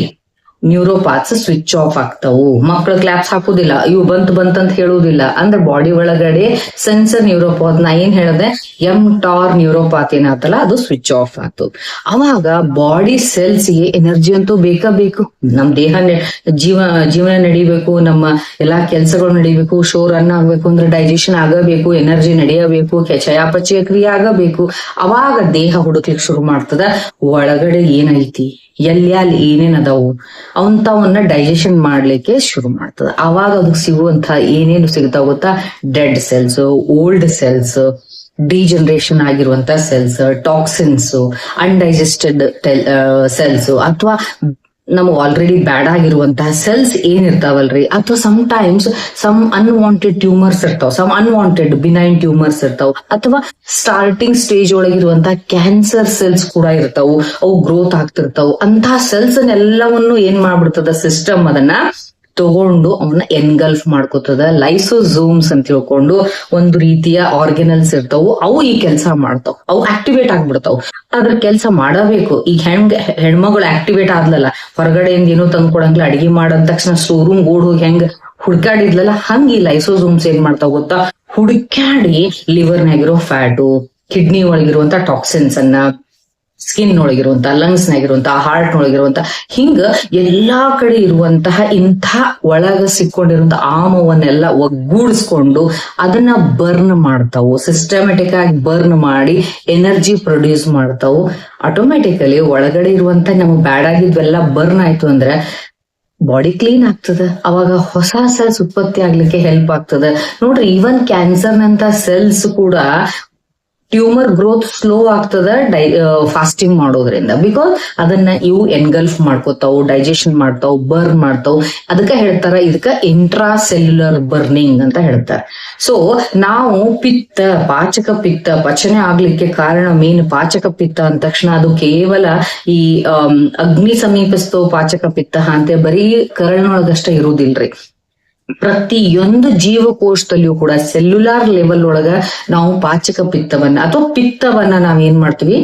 ನ್ಯೂರೋಪಾತ್ಸ್ ಸ್ವಿಚ್ ಆಫ್ ಆಗ್ತಾವು. ಮಕ್ಳು ಕ್ಲಾಪ್ಸ್ ಹಾಕುದಿಲ್ಲ, ಇವು ಬಂತಂತ ಹೇಳುವುದಿಲ್ಲ. ಅಂದ್ರೆ ಬಾಡಿ ಒಳಗಡೆ ಸೆನ್ಸರ್ ನ್ಯೂರೋಪಾತ್, ನಾ ಏನ್ ಹೇಳದೆ ಎಂಟಾರ್ ನ್ಯೂರೋಪಾತ್ ಏನಾತಲ್ಲ ಅದು ಸ್ವಿಚ್ ಆಫ್ ಆಯ್ತು. ಅವಾಗ ಬಾಡಿ ಸೆಲ್ಸ್ಗೆ ಎನರ್ಜಿ ಅಂತೂ ಬೇಕು. ನಮ್ ದೇಹ ಜೀವನ ನಡಿಬೇಕು, ನಮ್ಮ ಎಲ್ಲಾ ಕೆಲ್ಸಗಳು ನಡಿಬೇಕು, ರನ್ ಆಗ್ಬೇಕು ಅಂದ್ರೆ ಡೈಜೆಷನ್ ಆಗಬೇಕು, ಎನರ್ಜಿ ನಡೆಯಬೇಕು, ಚಯಾಪಚಯ ಕ್ರಿಯೆ ಆಗಬೇಕು. ಅವಾಗ ದೇಹ ಹುಡುಕ್ಲಿಕ್ಕೆ ಶುರು ಮಾಡ್ತದ ಒಳಗಡೆ ಏನೈತಿ, ಅಲ್ಲಿ ಏನೇನ್ ಅದಾವು ಅವಂತವನ್ನ ಡೈಜೆಷನ್ ಮಾಡ್ಲಿಕ್ಕೆ ಶುರು ಮಾಡ್ತದ. ಅವಾಗ ಅದಕ್ಕೆ ಸಿಗುವಂತ ಏನೇನು ಸಿಗ್ತಾವ ಗೊತ್ತಾ? Dead cells, old cells, degeneration ಆಗಿರುವಂತ ಸೆಲ್ಸ್, ಟಾಕ್ಸಿನ್ಸ್, ಅನ್ಡೈಜೆಸ್ಟೆಡ್ ಸೆಲ್ಸ್, ಅಥವಾ ನಮಗ್ ಆಲ್ರೆಡಿ ಬ್ಯಾಡ್ ಆಗಿರುವಂತಹ ಸೆಲ್ಸ್ ಏನಿರ್ತಾವಲ್ರಿ, ಅಥವಾ ಸಮ್ ಅನ್ವಾಂಟೆಡ್ ಟ್ಯೂಮರ್ಸ್ ಇರ್ತಾವ, ಸಮ್ ಅನ್ವಾಂಟೆಡ್ ಬಿನೈನ್ ಟ್ಯೂಮರ್ಸ್ ಇರ್ತಾವ, ಅಥವಾ ಸ್ಟಾರ್ಟಿಂಗ್ ಸ್ಟೇಜ್ ಒಳಗಿರುವಂತಹ ಕ್ಯಾನ್ಸರ್ ಸೆಲ್ಸ್ ಕೂಡ ಇರ್ತಾವು. ಅವು ಗ್ರೋತ್ ಆಗ್ತಿರ್ತಾವು. ಅಂತಹ ಸೆಲ್ಸ್ ಎಲ್ಲವನ್ನು ಏನ್ ಮಾಡ್ಬಿಡ್ತದ ಸಿಸ್ಟಮ್, ಅದನ್ನ ತಗೊಂಡು ಅವನ್ನ ಎನ್ಗಲ್ಫ್ ಮಾಡ್ಕೋತದ. ಲೈಸೋಸೋಮ್ಸ್ ಅಂತ ತಿಳ್ಕೊಂಡು ಒಂದು ರೀತಿಯ ಆರ್ಗನಲ್ಸ್ ಇರ್ತಾವು, ಅವು ಈ ಕೆಲಸ ಮಾಡ್ತಾವ್, ಅವು ಆಕ್ಟಿವೇಟ್ ಆಗ್ಬಿಡ್ತಾವ್. ಅದ್ರ ಕೆಲಸ ಮಾಡಬೇಕು. ಈಗ ಹೆಣ್ಮಗಳು ಆಕ್ಟಿವೇಟ್ ಆದ್ಲಲ್ಲ, ಹೊರಗಡೆಯಿಂದ ಏನೋ ತಂದ್ಕೊಡಂಗಿಲ್ಲ, ಅಡಿಗೆ ಮಾಡದ ತಕ್ಷಣ ಸ್ಟೋರ್ ರೂಮ್ ಓಡ್ ಹೋಗಿ ಹೆಂಗ್ ಹುಡ್ಕಾಡಿದ್ಲಲ್ಲ, ಹಂಗ ಈ ಲೈಸೋಸೋಮ್ಸ್ ಏನ್ ಮಾಡ್ತಾವ್ ಗೊತ್ತಾ? ಹುಡುಕಾಡಿ ಲಿವರ್ನಾಗಿರೋ ಫ್ಯಾಟು, ಕಿಡ್ನಿ ಒಳಗಿರುವಂತ ಟಾಕ್ಸಿನ್ಸ್ ಅನ್ನ, ಸ್ಕಿನ್ ಒಳಗಿರುವಂತ, ಲಂಗ್ಸ್ ನಾಗಿರುವಂತ, ಹಾರ್ಟ್ ನೊಳಗಿರುವಂತ, ಹಿಂಗ ಎಲ್ಲಾ ಕಡೆ ಇರುವಂತಹ ಇಂಥ ಒಳಗ ಸಿಕ್ಕೊಂಡಿರುವಂತ ಆಮವನ್ನೆಲ್ಲ ಒಗ್ಗೂಡಿಸ್ಕೊಂಡು ಅದನ್ನ ಬರ್ನ್ ಮಾಡ್ತಾವು. ಸಿಸ್ಟಮೆಟಿಕ್ ಆಗಿ ಬರ್ನ್ ಮಾಡಿ ಎನರ್ಜಿ ಪ್ರೊಡ್ಯೂಸ್ ಮಾಡ್ತಾವು. ಆಟೋಮೆಟಿಕಲಿ ಒಳಗಡೆ ಇರುವಂತ ನಮಗ್ ಬ್ಯಾಡ್ ಆಗಿದ್ವೆಲ್ಲ ಬರ್ನ್ ಆಯ್ತು ಅಂದ್ರೆ ಬಾಡಿ ಕ್ಲೀನ್ ಆಗ್ತದ. ಅವಾಗ ಹೊಸ ಸೆಲ್ಸ್ ಉತ್ಪತ್ತಿ ಆಗ್ಲಿಕ್ಕೆ ಹೆಲ್ಪ್ ಆಗ್ತದ. ನೋಡ್ರಿ, ಈವನ್ ಕ್ಯಾನ್ಸರ್ ನಂತ ಸೆಲ್ಸ್ ಕೂಡ ಟ್ಯೂಮರ್ ಗ್ರೋತ್ ಸ್ಲೋ ಆಗ್ತದ ಫಾಸ್ಟಿಂಗ್ ಮಾಡೋದ್ರಿಂದ. ಬಿಕಾಸ್ ಅದನ್ನ ಇವು ಎನ್ಗಲ್ಫ್ ಮಾಡ್ಕೋತಾವು, ಡೈಜೆಷನ್ ಮಾಡ್ತಾವ್, ಬರ್ನ್ ಮಾಡ್ತಾವ್. ಅದಕ್ಕೆ ಹೇಳ್ತಾರ ಇದಕ್ಕ ಇಂಟ್ರಾ ಸೆಲ್ಯುಲರ್ ಬರ್ನಿಂಗ್ ಅಂತ ಹೇಳ್ತಾರೆ. ಸೊ ನಾವು ಪಿತ್ತ, ಪಾಚಕ ಪಿತ್ತ ಪಚನೆ ಆಗ್ಲಿಕ್ಕೆ ಕಾರಣ ಮೇನ್ ಪಾಚಕ ಪಿತ್ತ ಅಂದ ತಕ್ಷಣ ಅದು ಕೇವಲ ಈ ಅಗ್ನಿ ಸಮೀಪಿಸ್ತೋ ಪಾಚಕ ಪಿತ್ತ ಅಂತೆ ಬರೀ ಕರಳೊಳಗಷ್ಟ ಇರುವುದಿಲ್ರಿ. ಪ್ರತಿಯೊಂದು ಜೀವಕೋಶದಲ್ಲಿಯೂ ಕೂಡ ಸೆಲ್ಯುಲಾರ್ ಲೆವೆಲ್ ಒಳಗ ನಾವು ಪಾಚಕ ಪಿತ್ತವನ್ನ ಅಥವಾ ಪಿತ್ತವನ್ನ ನಾವೇನ್ ಮಾಡ್ತೀವಿ,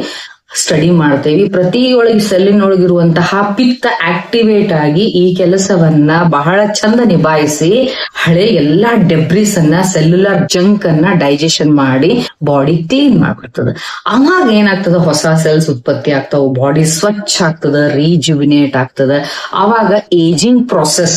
ಸ್ಟಡಿ ಮಾಡ್ತೇವಿ. ಪ್ರತಿಯೊಳಗೆ ಸೆಲ್ಲಿನೊಳಗಿರುವಂತಹ ಪಿತ್ತ ಆಕ್ಟಿವೇಟ್ ಆಗಿ ಈ ಕೆಲಸವನ್ನ ಬಹಳ ಚಂದ ನಿಭಾಯಿಸಿ ಹಳೆ ಎಲ್ಲಾ ಡೆಬ್ರಿಸ್ ಅನ್ನ, ಸೆಲ್ಯುಲಾರ್ ಜಂಕ್ ಅನ್ನ ಡೈಜೆಷನ್ ಮಾಡಿ ಬಾಡಿ ಕ್ಲೀನ್ ಮಾಡ್ಬಿಡ್ತದ. ಅವಾಗ ಏನಾಗ್ತದ, ಹೊಸ ಸೆಲ್ಸ್ ಉತ್ಪತ್ತಿ ಆಗ್ತಾವ, ಬಾಡಿ ಸ್ವಚ್ಛ ಆಗ್ತದ, ರೀಜುವಿನೇಟ್ ಆಗ್ತದ. ಅವಾಗ ಏಜಿಂಗ್ ಪ್ರೊಸೆಸ್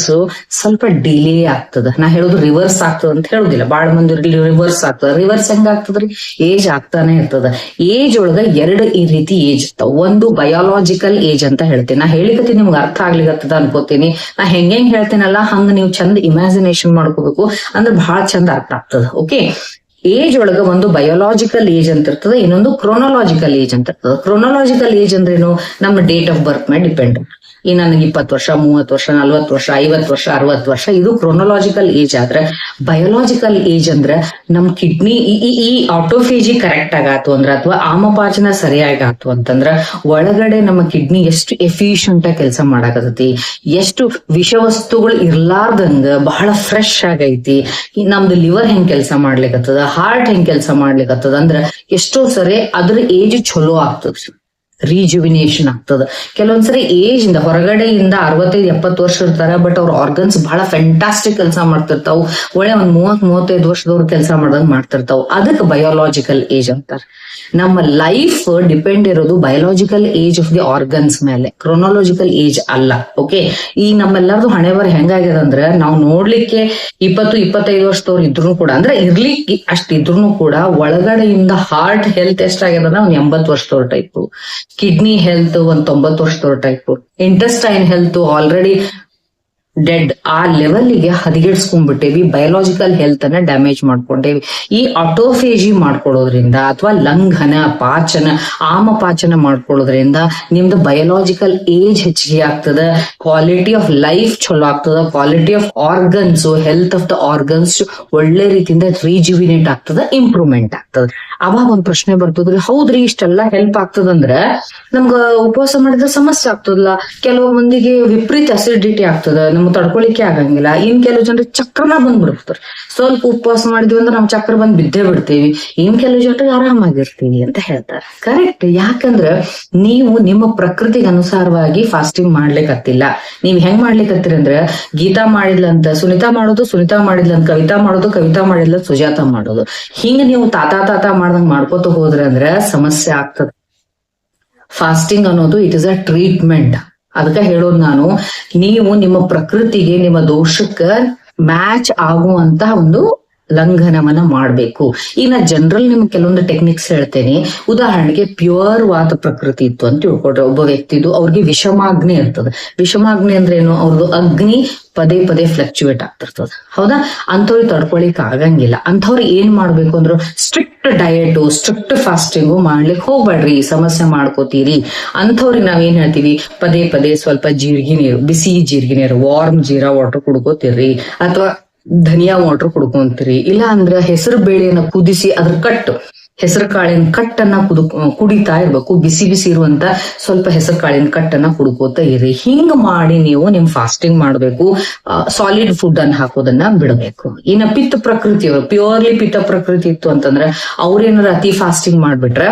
ಸ್ವಲ್ಪ ಡಿಲೇ ಆಗ್ತದ. ನಾ ಹೇಳೋದು ರಿವರ್ಸ್ ಆಗ್ತದ ಅಂತ ಹೇಳುದಿಲ್ಲ, ಬಹಳ ಮಂದಿ ರಿವರ್ಸ್ ಆಗ್ತದ. ರಿವರ್ಸ್ ಹೆಂಗ ಆಗ್ತದ್ರಿ, ಏಜ್ ಆಗ್ತಾನೆ ಇರ್ತದ. ಏಜ್ ಒಳಗ ಎರಡು ಈ ರೀತಿ ಏಜ್ ಇರ್ತಾವ. ಒಂದು ಬಯಾಲಜಿಕಲ್ ಏಜ್ ಅಂತ ಹೇಳ್ತೀನಿ. ನಾ ಹೇಳಿಕತ್ತೀನಿ, ನಿಮ್ಗೆ ಅರ್ಥ ಆಗ್ಲಿಕತ್ತದ ಅನ್ಕೋತೀನಿ. ನಾ ಹೆಂಗ್ ಹೇಳ್ತೇನಲ್ಲ ಹಂಗ ನೀವು ಚಂದ ಇಮ್ಯಾಜಿನೇಷನ್ ಮಾಡ್ಕೋಬೇಕು, ಅಂದ್ರೆ ಬಹಳ ಚಂದ ಅರ್ಥ ಆಗ್ತದ. ಓಕೆ, ಏಜ್ ಒಳಗ ಒಂದು ಬಯೋಲಾಜಿಕಲ್ ಏಜ್ ಅಂತ ಇರ್ತದೆ, ಇನ್ನೊಂದು ಕ್ರೋನಾಲಾಜಿಕಲ್ ಏಜ್ ಅಂತ ಇರ್ತದೆ. ಕ್ರೋನಾಲಾಜಿಕಲ್ ಏಜ್ ಅಂದ್ರೇನು, ನಮ್ಮ ಡೇಟ್ ಆಫ್ ಬರ್ತ್ ಮೇಲೆ ಡಿಪೆಂಡ್. ಈ ನನಗೆ 20 ವರ್ಷ, 30 ವರ್ಷ, 40 ವರ್ಷ, 50 ವರ್ಷ, 60 ವರ್ಷ, ಇದು ಕ್ರೋನಾಲಾಜಿಕಲ್ ಏಜ್. ಆದ್ರೆ ಬಯೋಲಾಜಿಕಲ್ ಏಜ್ ಅಂದ್ರೆ ನಮ್ ಕಿಡ್ನಿ ಈ ಆಟೋಫೇಜಿ ಕರೆಕ್ಟ್ ಆಗಾತು ಅಂದ್ರ, ಅಥವಾ ಆಮಪಾಚನ ಸರಿಯಾಗಿ ಆತು ಅಂತಂದ್ರ ಒಳಗಡೆ ನಮ್ಮ ಕಿಡ್ನಿ ಎಷ್ಟು ಎಫಿಷಿಯಂಟ್ ಆಗಿ ಕೆಲಸ ಮಾಡಾಕತೈತಿ, ಎಷ್ಟು ವಿಷವಸ್ತುಗಳು ಇರ್ಲಾರ್ದಂಗ ಬಹಳ ಫ್ರೆಶ್ ಆಗೈತಿ. ನಮ್ದು ಲಿವರ್ ಹೆಂಗ್ ಕೆಲಸ ಮಾಡ್ಲಿಕ್ಕತ್ತದ, ಹಾರ್ಟ್ ಹೆಂಗ್ ಕೆಲಸ ಮಾಡ್ಲಿಕ್ಕತ್ತದ ಅಂದ್ರ ಎಷ್ಟೋ ಸರಿ ಅದ್ರ ಏಜ್ ಚಲೋ ಆಗ್ತದ, ರೀಜುವಿನೇಷನ್ ಆಗ್ತದ. ಕೆಲವೊಂದ್ಸರಿ ಏಜ್ ಇಂದ ಹೊರಗಡೆಯಿಂದ 65-70 ವರ್ಷ ಇರ್ತಾರ, ಬಟ್ ಅವ್ರ ಆರ್ಗನ್ಸ್ ಬಹಳ ಫ್ಯಾಂಟಾಸ್ಟಿಕ್ ಕೆಲಸ ಮಾಡ್ತಿರ್ತಾವ. ಒಳ್ಳೆ ಒಂದ್ 30-35 ವರ್ಷದವ್ರು ಕೆಲಸ ಮಾಡ್ದಂಗ್ ಮಾಡ್ತಿರ್ತಾವ. ಅದಕ್ಕೆ ಬಯೋಲಾಜಿಕಲ್ ಏಜ್ ಅಂತಾರ. ನಮ್ಮ ಲೈಫ್ ಡಿಪೆಂಡ್ ಇರೋದು biological age of the organs ಮೇಲೆ, ಕ್ರೊನಾಲಜಿಕಲ್ ಏಜ್ ಅಲ್ಲ. ಓಕೆ, ಈ ನಮ್ಮೆಲ್ಲರದು ಹಣೆಬರ ಹೆಂಗಾಗ್ಯದ ಅಂದ್ರೆ, ನಾವು ನೋಡ್ಲಿಕ್ಕೆ 20-25 ವರ್ಷದವ್ರು ಇದ್ರು ಕೂಡ, ಅಂದ್ರೆ ಇರ್ಲಿಕ್ಕೆ ಅಷ್ಟಿದ್ರು ಕೂಡ ಒಳಗಡೆಯಿಂದ ಹಾರ್ಟ್ ಹೆಲ್ತ್ ಎಷ್ಟಾಗ್ಯದ ಒಂದ್ 80 ವರ್ಷದವ್ರ ಟೈಪ್, ಕಿಡ್ನಿ ಹೆಲ್ತ್ ಒಂದ್ 90 ವರ್ಷದವ್ರ type, intestine health already dead. ಆ ಲೆವೆಲ್ಗೆ ಹದಗೆಡ್ಸ್ಕೊಂಡ್ಬಿಟ್ಟೇವಿ, ಬಯೋಲಾಜಿಕಲ್ ಹೆಲ್ತ್ ಅನ್ನ ಡ್ಯಾಮೇಜ್ ಮಾಡ್ಕೊಂಡೇವಿ. ಈ ಆಟೋಫೇಜಿ ಮಾಡ್ಕೊಳ್ಳೋದ್ರಿಂದ ಅಥವಾ ಲಂಘನ, ಪಾಚನ, ಆಮಪಾಚನ ಮಾಡ್ಕೊಳ್ಳೋದ್ರಿಂದ ನಿಮ್ದು ಬಯೋಲಾಜಿಕಲ್ ಏಜ್ ಹೆಚ್ಚಿಗೆ ಆಗ್ತದ, ಕ್ವಾಲಿಟಿ ಆಫ್ ಲೈಫ್ ಚಲೋ ಆಗ್ತದ, quality of organs, health of the organs ಒಳ್ಳೆ ರೀತಿಯಿಂದ ರೀಜುವಿನೇಟ್ ಆಗ್ತದ, ಇಂಪ್ರೂವ್ಮೆಂಟ್ ಆಗ್ತದ. ಅವಾಗ ಒಂದ್ ಪ್ರಶ್ನೆ ಬರ್ತದ್ರಿ, ಹೌದ್ರಿ ಇಷ್ಟೆಲ್ಲ ಹೆಲ್ಪ್ ಆಗ್ತದಂದ್ರ ನಮ್ಗ ಉಪವಾಸ ಮಾಡಿದ್ರೆ ಸಮಸ್ಯೆ ಆಗ್ತದಲ್ಲ. ಕೆಲವು ಮಂದಿಗೆ ವಿಪರೀತ ಅಸಿಡಿಟಿ ಆಗ್ತದ, ನಮ್ಗೆ ತಡ್ಕೊಳಿಕ್ಕೆ ಆಗಂಗಿಲ್ಲ. ಇನ್ ಕೆಲವು ಜನರಿಗೆ ಚಕ್ರನ ಬಂದ್ಬಿಡ್ತಾರೆ, ಸ್ವಲ್ಪ ಉಪವಾಸ ಮಾಡಿದ್ವಿ ಅಂದ್ರೆ ನಾವ್ ಚಕ್ರ ಬಂದ್ ಬಿದ್ದೇ ಬಿಡ್ತೇವಿ. ಇನ್ ಕೆಲವು ಜನರಿಗೆ ಆರಾಮಾಗಿರ್ತೀವಿ ಅಂತ ಹೇಳ್ತಾರೆ. ಕರೆಕ್ಟ್, ಯಾಕಂದ್ರ ನೀವು ನಿಮ್ಮ ಪ್ರಕೃತಿಗೆ ಅನುಸಾರವಾಗಿ ಫಾಸ್ಟಿಂಗ್ ಮಾಡ್ಲಿಕ್ಕತ್ತಿಲ್ಲ. ನೀವ್ ಹೆಂಗ್ ಮಾಡ್ಲಿಕ್ಕತ್ತೀರಿ ಅಂದ್ರೆ, ಗೀತಾ ಮಾಡಿದ್ಲಂತ ಸುನಿತಾ ಮಾಡೋದು, ಸುನಿತಾ ಮಾಡಿದ್ಲಂತ ಕವಿತಾ ಮಾಡೋದು, ಕವಿತಾ ಮಾಡಿದ್ಲ ಸುಜಾತ ಮಾಡೋದು, ಹಿಂಗ ನೀವು ತಾತ ಮಾಡ್ದಂಗ್ ಮಾಡ್ಕೋತ ಹೋದ್ರೆ ಅಂದ್ರೆ ಸಮಸ್ಯೆ ಆಗ್ತದೆ. ಫಾಸ್ಟಿಂಗ್ ಅನ್ನೋದು ಇಟ್ ಇಸ್ ಅ ಟ್ರೀಟ್ಮೆಂಟ್. ಅದಕ್ಕೆ ಹೇಳೋದು ನಾನು, ನೀವು ನಿಮ್ಮ ಪ್ರಕೃತಿಗೆ, ನಿಮ್ಮ ದೋಷಕ್ಕ ಮ್ಯಾಚ್ ಆಗುವಂತ ಒಂದು ಲಂಘನವನ್ನ ಮಾಡ್ಬೇಕು. ಇನ್ನ ಜನರಲ್ ನಿಮ್ಗೆ ಕೆಲವೊಂದು ಟೆಕ್ನಿಕ್ಸ್ ಹೇಳ್ತೇನೆ. ಉದಾಹರಣೆಗೆ ಪ್ಯೂರ್ ವಾತ ಪ್ರಕೃತಿ ಇತ್ತು ಅಂತ ತಿಳ್ಕೊಡ್ರೆ, ಒಬ್ಬ ವ್ಯಕ್ತಿದು ಅವ್ರಿಗೆ ವಿಷಮಾಗ್ನಿ ಇರ್ತದೆ. ವಿಷಮಾಗ್ನಿ ಅಂದ್ರೆ ಏನು, ಅವ್ರದ್ದು ಅಗ್ನಿ ಪದೇ ಪದೇ ಫ್ಲಕ್ಚುಯೇಟ್ ಆಗ್ತಿರ್ತದ, ಹೌದಾ? ಅಂಥವ್ರಿಗೆ ತಡ್ಕೊಳಿಕ್ ಆಗಂಗಿಲ್ಲ. ಅಂಥವ್ರು ಏನ್ ಮಾಡ್ಬೇಕು ಅಂದ್ರು, ಸ್ಟ್ರಿಕ್ಟ್ ಡಯಟ್, ಸ್ಟ್ರಿಕ್ಟ್ ಫಾಸ್ಟಿಂಗು ಮಾಡ್ಲಿಕ್ಕೆ ಹೋಗ್ಬೇಡ್ರಿ, ಸಮಸ್ಯೆ ಮಾಡ್ಕೋತೀರಿ. ಅಂಥವ್ರಿಗೆ ನಾವೇನ್ ಹೇಳ್ತೀವಿ, ಪದೇ ಪದೇ ಸ್ವಲ್ಪ ಜೀರಿಗೆ ನೀರು, ಬಿಸಿ ಜೀರಿಗೆ ನೀರು, ವಾರ್ಮ್ ಜೀರಾ ವಾಟರ್ ಕುಡ್ಕೋತೀರಿ, ಅಥವಾ ಧನಿಯಾ ವಾಟರ್ ಕುಡ್ಕೊಂತೀರಿ. ಇಲ್ಲ ಅಂದ್ರೆ ಹೆಸರು ಬೇಳೆಯನ್ನ ಕುದಿಸಿ ಅದ್ರ ಕಟ್ಟು, ಹೆಸರು ಕಾಳಿನ ಕಟ್ಟನ್ನ ಕುಡಿತಾ ಇರ್ಬೇಕು. ಬಿಸಿ ಬಿಸಿ ಇರುವಂತ ಸ್ವಲ್ಪ ಹೆಸರು ಕಾಳಿನ ಕಟ್ಟನ್ನ ಕುಡ್ಕೋತ ಇರಿ. ಹಿಂಗ್ ಮಾಡಿ ನೀವು ನಿಮ್ ಫಾಸ್ಟಿಂಗ್ ಮಾಡ್ಬೇಕು. ಸಾಲಿಡ್ ಫುಡ್ ಅನ್ನ ಹಾಕೋದನ್ನ ಬಿಡಬೇಕು. ಇನ್ನ ಪಿತ್ತ ಪ್ರಕೃತಿಯವರು, ಪ್ಯೂರ್ಲಿ ಪಿತ್ತ ಪ್ರಕೃತಿ ಇತ್ತು ಅಂತಂದ್ರೆ ಅವ್ರೇನಾರ ಅತಿ ಫಾಸ್ಟಿಂಗ್ ಮಾಡ್ಬಿಟ್ರೆ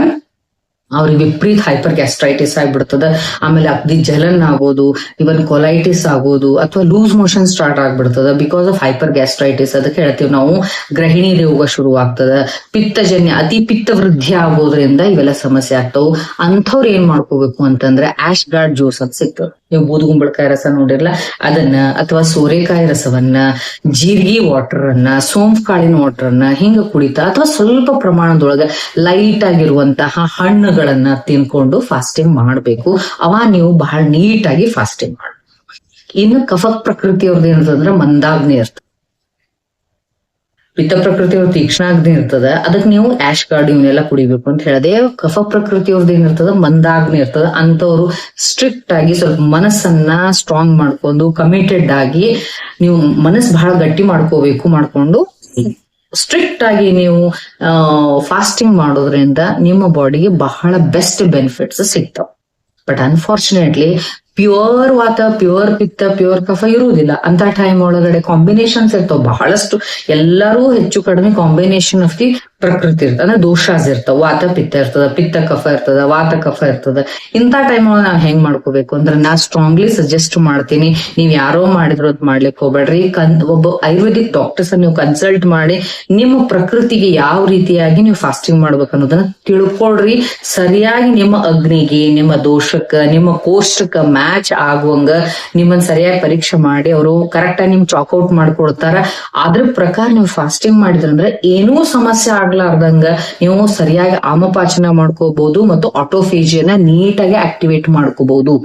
ಅವ್ರಿಗೆ ವಿಪರೀತ ಹೈಪರ್ ಗ್ಯಾಸ್ಟ್ರೈಟಿಸ್ ಆಗ್ಬಿಡ್ತದ. ಆಮೇಲೆ ಅಗ್ದಿ ಜಲನ್ ಆಗೋದು, ಇವನ್ ಕೊಲೈಟಿಸ್ ಆಗೋದು, ಅಥವಾ ಲೂಸ್ ಮೋಷನ್ ಸ್ಟಾರ್ಟ್ ಆಗ್ಬಿಡ್ತದ ಬಿಕಾಸ್ ಆಫ್ ಹೈಪರ್ ಗ್ಯಾಸ್ಟ್ರೈಟಿಸ್. ಅದಕ್ಕೆ ಹೇಳ್ತೀವಿ ನಾವು ಗ್ರಹಿಣಿ ರೋಗ ಶುರು ಆಗ್ತದ. ಪಿತ್ತಜನ್ಯ ಅತಿ ಪಿತ್ತ ವೃದ್ಧಿ ಆಗೋದ್ರಿಂದ ಇವೆಲ್ಲ ಸಮಸ್ಯೆ ಆಗ್ತಾವು. ಅಂಥವ್ರು ಏನ್ ಮಾಡ್ಕೋಬೇಕು ಅಂತಂದ್ರೆ, ಆಶ್ ಗಾರ್ಡ್ ಜ್ಯೂಸ್ ಅಂತ ಸಿಗ್ತದೆ. ನೀವು ಬೂದುಗುಂಬಳಕಾಯಿ ರಸ ನೋಡಿರ್ಲ, ಅದನ್ನ, ಅಥವಾ ಸೋರೆಕಾಯಿ ರಸವನ್ನ, ಜೀರಿಗೆ ವಾಟರ್ ಅನ್ನ, ಸೋಂಫ್ ಕಾಳಿನ ವಾಟರ್ ಅನ್ನ ಹಿಂಗ ಕುಡಿತಾ, ಅಥವಾ ಸ್ವಲ್ಪ ಪ್ರಮಾಣದೊಳಗ ಲೈಟ್ ಆಗಿರುವಂತಹ ಹಣ್ಣುಗಳನ್ನ ತಿನ್ಕೊಂಡು ಫಾಸ್ಟಿಂಗ್ ಮಾಡ್ಬೇಕು. ಅವ ನೀವು ಬಹಳ ನೀಟಾಗಿ ಫಾಸ್ಟಿಂಗ್ ಮಾಡ್ಬೇಕು. ಇನ್ನು ಕಫ ಪ್ರಕೃತಿಯವ್ರದ್ದು ಏನಂತಂದ್ರೆ ಮಂದಾಗ್ನಿ ಇರ್ತದೆ. ಪಿತ್ತ ಪ್ರಕೃತಿಯವ್ರ ತೀಕ್ಷ್ಣಾಗ್ನಿ ಇರ್ತದ, ಅದಕ್ಕೆ ನೀವು ಆಶ್ ಗಾರ್ಡ್ ಇವನ್ನೆಲ್ಲ ಕುಡಿಬೇಕು ಅಂತ ಹೇಳದೆ. ಕಫ ಪ್ರಕೃತಿಯವ್ರದ್ದು ಏನಿರ್ತದ ಮಂದಾಗ್ನಿ ಇರ್ತದ, ಅಂತವ್ರು ಸ್ಟ್ರಿಕ್ಟ್ ಆಗಿ ಸ್ವಲ್ಪ ಮನಸ್ಸನ್ನ ಸ್ಟ್ರಾಂಗ್ ಮಾಡ್ಕೊಂಡು ಕಮಿಟೆಡ್ ಆಗಿ ನೀವು ಮನಸ್ಸು ಬಹಳ ಗಟ್ಟಿ ಮಾಡ್ಕೊಂಡು ಸ್ಟ್ರಿಕ್ಟ್ ಆಗಿ ನೀವು ಫಾಸ್ಟಿಂಗ್ ಮಾಡೋದ್ರಿಂದ ನಿಮ್ಮ ಬಾಡಿಗೆ ಬಹಳ ಬೆಸ್ಟ್ ಬೆನಿಫಿಟ್ಸ್ ಸಿಗ್ತಾವ. ಬಟ್ ಅನ್ಫಾರ್ಚುನೇಟ್ಲಿ ಪ್ಯೂರ್ ವಾತ, ಪ್ಯೂರ್ ಪಿತ್ತ, ಪ್ಯೂರ್ ಕಫ ಇರುವುದಿಲ್ಲ. ಅಂತ ಟೈಮ್ ಒಳಗಡೆ ಕಾಂಬಿನೇಷನ್ಸ್ ಇರ್ತಾವ ಬಹಳಷ್ಟು. ಎಲ್ಲರೂ ಹೆಚ್ಚು ಕಡಿಮೆ ಕಾಂಬಿನೇಷನ್ ಆಫ್ ದಿ ಪ್ರಕೃತಿ ಇರ್ತದ, ಅಂದ್ರೆ ದೋಷಾಸ್ ಇರ್ತಾವ. ವಾತ ಪಿತ್ತ ಇರ್ತದ, ಪಿತ್ತ ಕಫ ಇರ್ತದ, ವಾತ ಕಫ ಇರ್ತದ. ಇಂಥ ಟೈಮ್ ಒಳಗೆ ನಾವ್ ಹೆಂಗ್ ಮಾಡ್ಕೋಬೇಕು ಅಂದ್ರೆ, ನಾ ಸ್ಟ್ರಾಂಗ್ಲಿ ಸಜೆಸ್ಟ್ ಮಾಡ್ತೀನಿ, ನೀವ್ ಯಾರೋ ಮಾಡಿದ್ರು ಅದ್ ಮಾಡ್ಲಿಕ್ಕೆ ಹೋಗ್ಬೇಡ್ರಿ. ಒಬ್ಬ ಆಯುರ್ವೇದಿಕ್ ಡಾಕ್ಟರ್ಸ್ ನೀವು ಕನ್ಸಲ್ಟ್ ಮಾಡಿ ನಿಮ್ಮ ಪ್ರಕೃತಿಗೆ ಯಾವ ರೀತಿಯಾಗಿ ನೀವು ಫಾಸ್ಟಿಂಗ್ ಮಾಡ್ಬೇಕು ಅನ್ನೋದನ್ನ ತಿಳ್ಕೊಳ್ರಿ. ಸರಿಯಾಗಿ ನಿಮ್ಮ ಅಗ್ನಿಗೆ, ನಿಮ್ಮ ದೋಷಕ್ಕ, ನಿಮ್ಮ ಕೋಷ್ಟಕ್ಕ ಮ್ಯಾಚ್ ಆಗುವಂಗ ನಿಮ್ಮನ್ನ ಸರಿಯಾಗಿ ಪರೀಕ್ಷೆ ಮಾಡಿ ಅವರು ಕರೆಕ್ಟ್ ಆಗಿ ನಿಮ್ ಚಾಕ್ಔಟ್ ಮಾಡ್ಕೊಡ್ತಾರ. ಅದ್ರ ಪ್ರಕಾರ ನೀವು ಫಾಸ್ಟಿಂಗ್ ಮಾಡಿದ್ರಂದ್ರೆ ಏನೂ ಸಮಸ್ಯೆ ಆಗ್ಲಾರ್ದಂಗ ನೀವು ಸರಿಯಾಗಿ ಆಮಪಾಚನ ಮಾಡ್ಕೋಬಹುದು ಮತ್ತು ಆಟೋಫೇಜಿಯನ್ನ ನೀಟಾಗಿ ಆಕ್ಟಿವೇಟ್ ಮಾಡ್ಕೋಬಹುದು.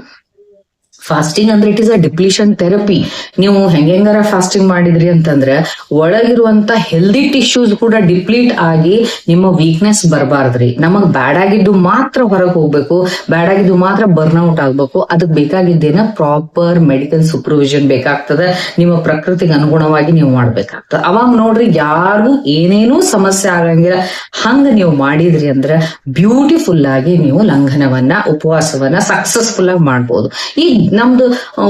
ಫಾಸ್ಟಿಂಗ್ ಅಂದ್ರೆ it is a depletion therapy. ನೀವು ಹೆಂಗಾರ ಫಾಸ್ಟಿಂಗ್ ಮಾಡಿದ್ರಿ ಅಂತಂದ್ರೆ ಒಳಗಿರುವಂತ ಹೆಲ್ದಿ ಟಿಶ್ಯೂಸ್ ಕೂಡ ಡಿಪ್ಲೀಟ್ ಆಗಿ ನಿಮ್ಮ ವೀಕ್ನೆಸ್ ಬರಬಾರ್ದ್ರಿ. ನಮಗ್ ಬ್ಯಾಡ್ ಆಗಿದ್ದು ಮಾತ್ರ ಹೊರಗೆ ಹೋಗ್ಬೇಕು, ಬ್ಯಾಡ್ ಆಗಿದ್ದು ಮಾತ್ರ ಬರ್ನ್ಔಟ್ ಆಗ್ಬೇಕು. ಅದಕ್ಕೆ ಬೇಕಾಗಿದ್ದೇನ ಪ್ರಾಪರ್ ಮೆಡಿಕಲ್ ಸೂಪರ್ವಿಷನ್ ಬೇಕಾಗ್ತದೆ. ನಿಮ್ಮ ಪ್ರಕೃತಿಗೆ ಅನುಗುಣವಾಗಿ ನೀವು ಮಾಡ್ಬೇಕಾಗ್ತದೆ. ಅವಾಗ ನೋಡ್ರಿ ಯಾರು ಏನೇನೂ ಸಮಸ್ಯೆ ಆಗಂಗಿಲ್ಲ. ಹಂಗ ನೀವು ಮಾಡಿದ್ರಿ ಅಂದ್ರೆ ಬ್ಯೂಟಿಫುಲ್ ಆಗಿ ನೀವು ಲಂಘನವನ್ನ, ಉಪವಾಸವನ್ನ ಸಕ್ಸಸ್ಫುಲ್ ಆಗಿ ಮಾಡ್ಬೋದು. ಈ ನಮ್ದು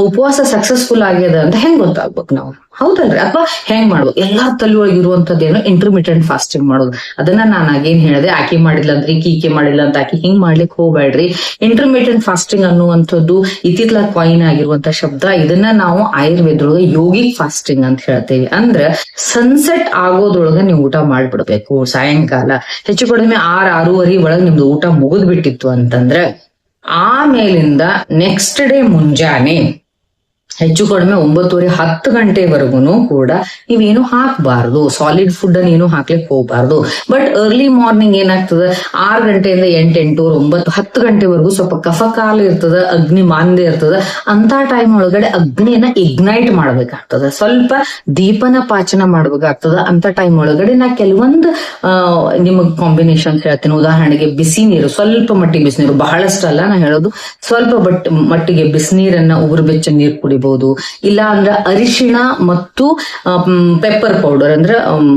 ಉಪವಾಸ ಸಕ್ಸಸ್ಫುಲ್ ಆಗ್ಯದ ಅಂತ ಹೆಂಗ್ ಗೊತ್ತಾಗ್ಬೇಕು ನಾವು? ಹೌದಲ್ರಿ? ಅಥವಾ ಹೆಂಗ್ ಮಾಡ್ಬೇಕು? ಎಲ್ಲಾ ತಲೆ ಒಳಗೆ ಇರುವಂತದ್ದೇನೋ ಇಂಟರ್ಮಿಟೆಂಟ್ ಫಾಸ್ಟಿಂಗ್ ಮಾಡೋದು. ಅದನ್ನ ನಾನು ಆಗೇನ್ ಹೇಳಿದೆ, ಆಕೆ ಮಾಡಿಲ್ಲ ಅಂದ್ರೆ ಈಕೆ ಮಾಡಿಲ್ಲ ಅಂತ ಆಕೆ ಹಿಂಗ್ ಮಾಡ್ಲಿಕ್ಕೆ ಹೋಗ್ಬೇಡ್ರಿ. ಇಂಟರ್ಮಿಟೆಂಟ್ ಫಾಸ್ಟಿಂಗ್ ಅನ್ನುವಂಥದ್ದು ಇತ್ತಿತ್ಲ ಕಾಯಿನ್ ಆಗಿರುವಂತ ಶಬ್ದ. ಇದನ್ನ ನಾವು ಆಯುರ್ವೇದದೊಳಗೆ ಯೋಗಿಕ್ ಫಾಸ್ಟಿಂಗ್ ಅಂತ ಹೇಳ್ತೇವೆ. ಅಂದ್ರೆ ಸನ್ಸೆಟ್ ಆಗೋದ್ರೊಳಗ ನೀವು ಊಟ ಮಾಡ್ಬಿಡ್ಬೇಕು. ಸಾಯಂಕಾಲ ಹೆಚ್ಚು ಕಡಿಮೆ 6-6:30 ಒಳಗೆ ನಿಮ್ದು ಊಟ ಮುಗಿದ್ ಬಿಟ್ಟಿತ್ತು ಅಂತಂದ್ರೆ ಆಮೇಲಿಂದ ನೆಕ್ಸ್ಟ್ ಡೇ ಮುಂಜಾನೆ ಹೆಚ್ಚು ಕಡಿಮೆ 9:30-10 ಗಂಟೆವರೆಗೂ ಕೂಡ ನೀವೇನು ಹಾಕಬಾರ್ದು. ಸಾಲಿಡ್ ಫುಡ್ ಅನ್ನು ಏನು ಹಾಕ್ಲಿಕ್ಕೆ ಹೋಗ್ಬಾರ್ದು. ಬಟ್ ಅರ್ಲಿ ಮಾರ್ನಿಂಗ್ ಏನಾಗ್ತದೆ, 6 ಗಂಟೆಯಿಂದ 8, 8:30, 9, 10 ಗಂಟೆವರೆಗೂ ಸ್ವಲ್ಪ ಕಫಕಾಲ ಇರ್ತದ, ಅಗ್ನಿ ಮಾಂದ್ಯ ಇರ್ತದ. ಅಂತ ಟೈಮ್ ಒಳಗಡೆ ಅಗ್ನಿಯನ್ನ ಇಗ್ನೈಟ್ ಮಾಡ್ಬೇಕಾಗ್ತದ, ಸ್ವಲ್ಪ ದೀಪನ ಪಾಚನ ಮಾಡ್ಬೇಕಾಗ್ತದ. ಅಂತ ಟೈಮ್ ಒಳಗಡೆ ನಾ ಕೆಲವೊಂದು ನಿಮಗ್ ಕಾಂಬಿನೇಷನ್ ಹೇಳ್ತೀನಿ. ಉದಾಹರಣೆಗೆ ಬಿಸಿ ನೀರು, ಸ್ವಲ್ಪ ಮಟ್ಟಿಗೆ ಬಿಸಿನೀರು, ಬಹಳಷ್ಟಲ್ಲ ನಾ ಹೇಳೋದು, ಸ್ವಲ್ಪ ಮಟ್ಟಿಗೆ ಬಿಸಿನೀರನ್ನ ಉಗುರು ಬೆಚ್ಚ ನೀರು ಕುಡಿಬಹುದು. ಇಲ್ಲ ಅಂದ್ರೆ ಅರಿಶಿಣ ಮತ್ತು ಪೆಪ್ಪರ್ ಪೌಡರ್ ಅಂದ್ರೆ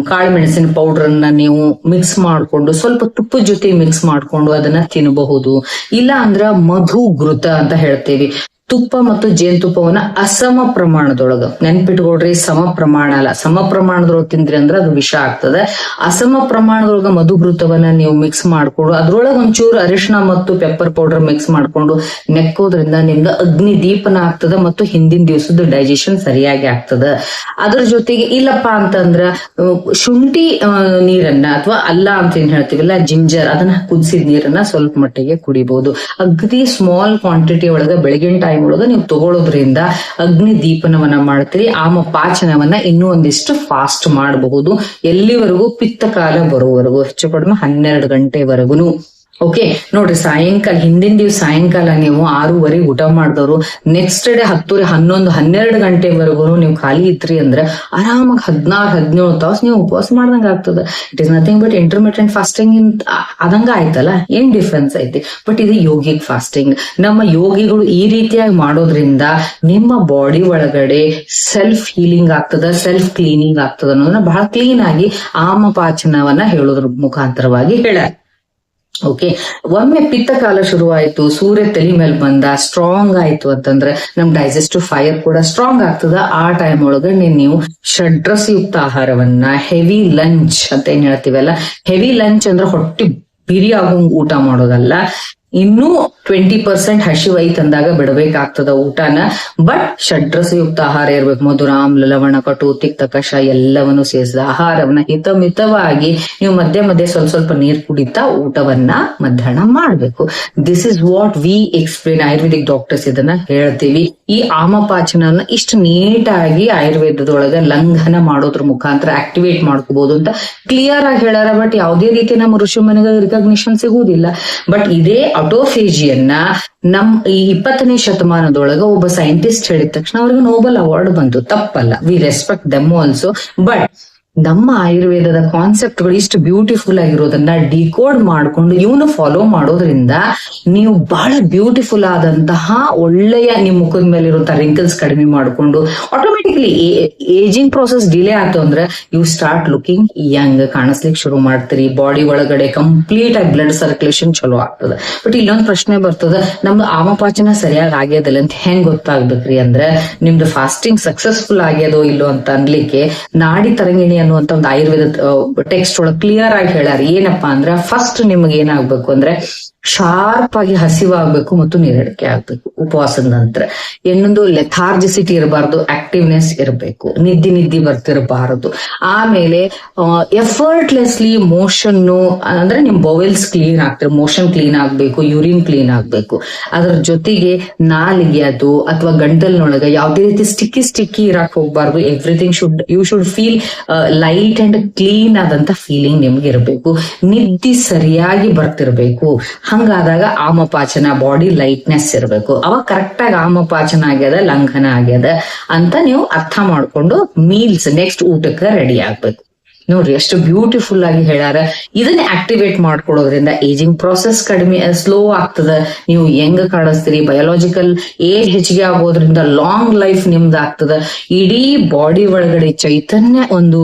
ಕಾಳು ಮೆಣಸಿನ ಪೌಡರ್ ಅನ್ನ ನೀವು ಮಿಕ್ಸ್ ಮಾಡ್ಕೊಂಡು ಸ್ವಲ್ಪ ತುಪ್ಪದ ಜೊತೆ ಮಿಕ್ಸ್ ಮಾಡ್ಕೊಂಡು ಅದನ್ನ ತಿನ್ನಬಹುದು. ಇಲ್ಲ ಅಂದ್ರ ಮಧು ಘೃತ ಅಂತ ಹೇಳ್ತೇವಿ. ತುಪ್ಪ ಮತ್ತು ಜೇನುತುಪ್ಪವನ್ನ ಅಸಮ ಪ್ರಮಾಣದೊಳಗ, ನೆನ್ಪಿಟ್ಕೊಡ್ರಿ, ಸಮ ಪ್ರಮಾಣ ಅಲ್ಲ, ಸಮ ಪ್ರಮಾಣದೊಳಗೆ ತಿಂದ್ರಿ ಅಂದ್ರೆ ಅದು ವಿಷ ಆಗ್ತದೆ. ಅಸಮ ಪ್ರಮಾಣದೊಳಗ ಮಧುಘೃತವನ್ನ ನೀವು ಮಿಕ್ಸ್ ಮಾಡ್ಕೊಂಡು ಅದ್ರೊಳಗೆ ಒಂಚೂರು ಅರಿಶಿಣ ಮತ್ತು ಪೆಪ್ಪರ್ ಪೌಡರ್ ಮಿಕ್ಸ್ ಮಾಡ್ಕೊಂಡು ನೆಕ್ಕೋದ್ರಿಂದ ನಿಮ್ದು ಅಗ್ನಿ ದೀಪನ ಆಗ್ತದ ಮತ್ತು ಹಿಂದಿನ ದಿವಸದ ಡೈಜೆಷನ್ ಸರಿಯಾಗಿ ಆಗ್ತದ. ಅದ್ರ ಜೊತೆಗೆ ಇಲ್ಲಪ್ಪ ಅಂತಂದ್ರ ಶುಂಠಿ ನೀರನ್ನ ಅಥವಾ ಅಲ್ಲ ಅಂತ ಏನ್ ಹೇಳ್ತೀವಲ್ಲ, ಜಿಂಜರ್, ಅದನ್ನ ಕುದಿಸಿದ ನೀರನ್ನ ಸ್ವಲ್ಪ ಮಟ್ಟಿಗೆ ಕುಡಿಬಹುದು. ಅಗ್ದಿ ಸ್ಮಾಲ್ ಕ್ವಾಂಟಿಟಿ ಒಳಗ ಬೆಳಗಿನ ಟೈಮ್ ಒಳಗ ನೀವು ತಗೊಳ್ಳೋದ್ರಿಂದ ಅಗ್ನಿ ದೀಪನವನ್ನ ಮಾಡ್ತೀರಿ. ಆಮ ಪಾಚನವನ್ನ ಇನ್ನೂ ಒಂದಿಷ್ಟು ಫಾಸ್ಟ್ ಮಾಡಬಹುದು. ಎಲ್ಲಿವರೆಗೂ? ಪಿತ್ತಕಾಲ ಬರುವವರೆಗೂ, ಹೆಚ್ಚು ಕಡಿಮೆ 12 ಗಂಟೆವರೆಗೂ. ಓಕೆ ನೋಡ್ರಿ, ಸಾಯಂಕಾಲ ಹಿಂದಿನ ದಿವ್ಸ ಸಾಯಂಕಾಲ ನೀವು 6:30 ಊಟ ಮಾಡಿದವರು ನೆಕ್ಸ್ಟ್ ಡೇ 10, 11, 12 ಗಂಟೆವರೆಗೂ ನೀವು ಖಾಲಿ ಇತ್ರಿ ಅಂದ್ರೆ ಆರಾಮಾಗಿ 16-17 ತಾಸು ನೀವು ಉಪವಾಸ ಮಾಡ್ದಂಗ ಆಗ್ತದ. It is nothing but intermittent fasting ಅದಂಗ ಆಯ್ತಲ್ಲ, ಏನ್ ಡಿಫ್ರೆನ್ಸ್ ಐತಿ? ಬಟ್ ಇದು ಯೋಗಿಕ್ ಫಾಸ್ಟಿಂಗ್. ನಮ್ಮ ಯೋಗಿಗಳು ಈ ರೀತಿಯಾಗಿ ಮಾಡೋದ್ರಿಂದ ನಿಮ್ಮ ಬಾಡಿ ಒಳಗಡೆ ಸೆಲ್ಫ್ ಹೀಲಿಂಗ್ ಆಗ್ತದ, ಸೆಲ್ಫ್ ಕ್ಲೀನಿಂಗ್ ಆಗ್ತದ ಅನ್ನೋದನ್ನ ಬಹಳ ಕ್ಲೀನ್ ಆಗಿ ಆಮಪಾಚನವನ್ನ ಹೇಳೋದ್ರ ಮುಖಾಂತರವಾಗಿ ಹೇಳ. ಓಕೆ, ಒಮ್ಮೆ ಪಿತ್ತಕಾಲ ಶುರುವಾಯ್ತು, ಸೂರ್ಯ ತಲೆ ಮೇಲೆ ಬಂದ, ಸ್ಟ್ರಾಂಗ್ ಆಯ್ತು ಅಂತಂದ್ರೆ ನಮ್ ಡೈಜೆಸ್ಟಿವ್ ಫೈರ್ ಕೂಡ ಸ್ಟ್ರಾಂಗ್ ಆಗ್ತದ. ಆ ಟೈಮ್ ಒಳಗಡೆ ನೀವು ಷಡ್ರಸಯುಕ್ತ ಆಹಾರವನ್ನ, ಹೆವಿ ಲಂಚ್ ಅಂತ ಏನ್ ಹೇಳ್ತೀವಲ್ಲ, ಹೆವಿ ಲಂಚ್ ಅಂದ್ರೆ ಹೊಟ್ಟಿ ಬಿರಿ ಆಗೋಂಗ್ ಊಟ ಮಾಡೋದಲ್ಲ, ಇನ್ನೂ 20% ಹಸಿವೈತ್ ಅಂದಾಗ ಬಿಡಬೇಕಾಗ್ತದ ಊಟನ. ಬಟ್ ಷಡ್ರಸಯುಕ್ತ ಆಹಾರ ಇರ್ಬೇಕು. ಮಧುರ, ಆಮ್ಲ, ಲವಣ, ಕಟು, ತಿಕ್ತ, ಕಷಾಯ ಎಲ್ಲವನ್ನು ಸೇರಿಸಿದ ಆಹಾರವನ್ನ ಹಿತಮಿತವಾಗಿ ನೀವು ಮಧ್ಯೆ ಮಧ್ಯೆ ಸ್ವಲ್ಪ ಸ್ವಲ್ಪ ನೀರು ಕುಡಿತಾ ಊಟವನ್ನ ಮಧ್ಯಾಹ್ನ ಮಾಡ್ಬೇಕು. This is what we explain. Ayurvedic doctors ಇದನ್ನ ಹೇಳ್ತೀವಿ. ಈ ಆಮಪಾಚನ ಇಷ್ಟು ನೀಟಾಗಿ ಆಯುರ್ವೇದದೊಳಗ ಲಂಘನ ಮಾಡೋದ್ರ ಮುಖಾಂತರ ಆಕ್ಟಿವೇಟ್ ಮಾಡ್ಕೋಬಹುದು ಅಂತ ಕ್ಲಿಯರ್ ಆಗಿ ಹೇಳಾರ. ಬಟ್ ಯಾವುದೇ ರೀತಿ ನಮ್ಮ ಋಷಿ ಮನೆಗೆ ರಿಕಗ್ನಿಷನ್ ಸಿಗುವುದಿಲ್ಲ. ಬಟ್ ಇದೇ ಆಟೋಫೇಜಿಯನ್ನ ನಮ್ ಈ 20ನೇ ಶತಮಾನದೊಳಗ ಒಬ್ಬ ಸೈಂಟಿಸ್ಟ್ ಹೇಳಿದ ತಕ್ಷಣ ಅವ್ರಿಗೆ ನೋಬೆಲ್ ಅವಾರ್ಡ್ ಬಂತು. ತಪ್ಪಲ್ಲ, we respect them also. But ನಮ್ಮ ಆಯುರ್ವೇದದ ಕಾನ್ಸೆಪ್ಟ್ಗಳು ಇಷ್ಟು ಬ್ಯೂಟಿಫುಲ್ ಆಗಿರೋದನ್ನ ಡಿಕೋಡ್ ಮಾಡ್ಕೊಂಡು ಇವನು ಫಾಲೋ ಮಾಡೋದ್ರಿಂದ ನೀವು ಬಹಳ ಬ್ಯೂಟಿಫುಲ್ ಆದಂತಹ ಒಳ್ಳೆಯ ನಿಮ್ ಮುಖದ ಮೇಲೆ ಇರುವಂತಹ ರಿಂಕಲ್ಸ್ ಕಡಿಮೆ ಮಾಡ್ಕೊಂಡು ಆಟೋಮೆಟಿಕ್ಲಿ ಏಜಿಂಗ್ ಪ್ರೋಸೆಸ್ ಡಿಲೇ ಆಯ್ತು ಅಂದ್ರೆ ಯು ಸ್ಟಾರ್ಟ್ ಲುಕಿಂಗ್ ಯಂಗ್ ಕಾಣಿಸ್ಲಿಕ್ಕೆ ಶುರು ಮಾಡ್ತೀರಿ. ಬಾಡಿ ಒಳಗಡೆ ಕಂಪ್ಲೀಟ್ ಆಗಿ ಬ್ಲಡ್ ಸರ್ಕ್ಯುಲೇಷನ್ ಚಲೋ ಆಗ್ತದೆ. ಬಟ್ ಇಲ್ಲೊಂದು ಪ್ರಶ್ನೆ ಬರ್ತದ, ನಮ್ದು ಆಮಪಾಚನ ಸರಿಯಾಗಿ ಆಗ್ಯದಿಲ್ಲ ಅಂತ ಹೆಂಗ್ ಗೊತ್ತಾಗ್ಬೇಕ್ರಿ ಅಂದ್ರೆ ನಿಮ್ದು ಫಾಸ್ಟಿಂಗ್ ಸಕ್ಸಸ್ಫುಲ್ ಆಗ್ಯದೋ ಇಲ್ಲೋ ಅಂತ ಅನ್ಲಿಕ್ಕೆ ನಾಡಿ ತರಂಗಿಣಿ ಅನ್ನುವಂತ ಒಂದು ಆಯುರ್ವೇದ ಟೆಕ್ಸ್ಟ್ ಒಳಗೆ ಕ್ಲಿಯರ್ ಆಗಿ ಹೇಳ್ಯಾರ. ಏನಪ್ಪಾ ಅಂದ್ರೆ ಫಸ್ಟ್ ನಿಮ್ಗೆ ಏನಾಗ್ಬೇಕು ಅಂದ್ರೆ ಶಾರ್ಪ್ ಆಗಿ ಹಸಿವಾಗ್ಬೇಕು ಮತ್ತು ನೀರಡಿಕೆ ಆಗ್ಬೇಕು ಉಪವಾಸದ ನಂತರ. ಇನ್ನೊಂದು ಲೆಥಾರ್ಜಿಸಿಟಿ ಇರಬಾರ್ದು, ಆಕ್ಟಿವ್ನೆಸ್ ಇರಬೇಕು, ನಿದ್ದೆ ಬರ್ತಿರಬಾರದು. ಆಮೇಲೆ ಎಫರ್ಟ್ಲೆಸ್ಲಿ ಮೋಷನ್ ಅಂದ್ರೆ ನಿಮ್ ಬೌವೆಲ್ಸ್ ಕ್ಲೀನ್ ಆಗ್ತಿರ, ಮೋಷನ್ ಕ್ಲೀನ್ ಆಗ್ಬೇಕು, ಯೂರಿನ್ ಕ್ಲೀನ್ ಆಗ್ಬೇಕು. ಅದ್ರ ಜೊತೆಗೆ ನಾಲಿಗೆ ಅದು ಅಥವಾ ಗಂಟಲ್ನೊಳಗ ಯಾವ್ದೇ ರೀತಿ ಸ್ಟಿಕ್ಕಿ ಇರಕ್ ಹೋಗ್ಬಾರ್ದು. Everything you should feel light and clean ಆದಂತ ಫೀಲಿಂಗ್ ನಿಮ್ಗೆ ಇರಬೇಕು. ನಿದ್ದೆ ಸರಿಯಾಗಿ ಬರ್ತಿರ್ಬೇಕು. ಹಂಗಾದಾಗ ಆಮಪಾಚನ ಬಾಡಿ ಲೈಟ್ನೆಸ್ ಇರಬೇಕು. ಅವಾಗ ಕರೆಕ್ಟ್ ಆಗಿ ಆಮಪಾಚನ ಆಗ್ಯದ, ಲಂಘನ ಆಗ್ಯದ ಅಂತ ನೀವು ಅರ್ಥ ಮಾಡ್ಕೊಂಡು ಮೀಲ್ಸ್ ನೆಕ್ಸ್ಟ್ ಊಟಕ್ಕೆ ರೆಡಿ ಆಗ್ಬೇಕು. ನೋಡ್ರಿ ಎಷ್ಟು ಬ್ಯೂಟಿಫುಲ್ ಆಗಿ ಹೇಳ್ಯಾರ. ಇದನ್ನ ಆಕ್ಟಿವೇಟ್ ಮಾಡ್ಕೊಳ್ಳೋದ್ರಿಂದ ಏಜಿಂಗ್ ಪ್ರೋಸೆಸ್ ಕಡಿಮೆ ಸ್ಲೋ ಆಗ್ತದ, ನೀವು ಹೆಂಗ್ ಕಾಣಿಸ್ತೀರಿ, ಬಯೋಲಾಜಿಕಲ್ ಏಜ್ ಹೆಚ್ಚಿಗೆ ಆಗೋದ್ರಿಂದ ಲಾಂಗ್ ಲೈಫ್ ನಿಮ್ದು ಆಗ್ತದ, ಇಡೀ ಬಾಡಿ ಒಳಗಡೆ ಚೈತನ್ಯ ಒಂದು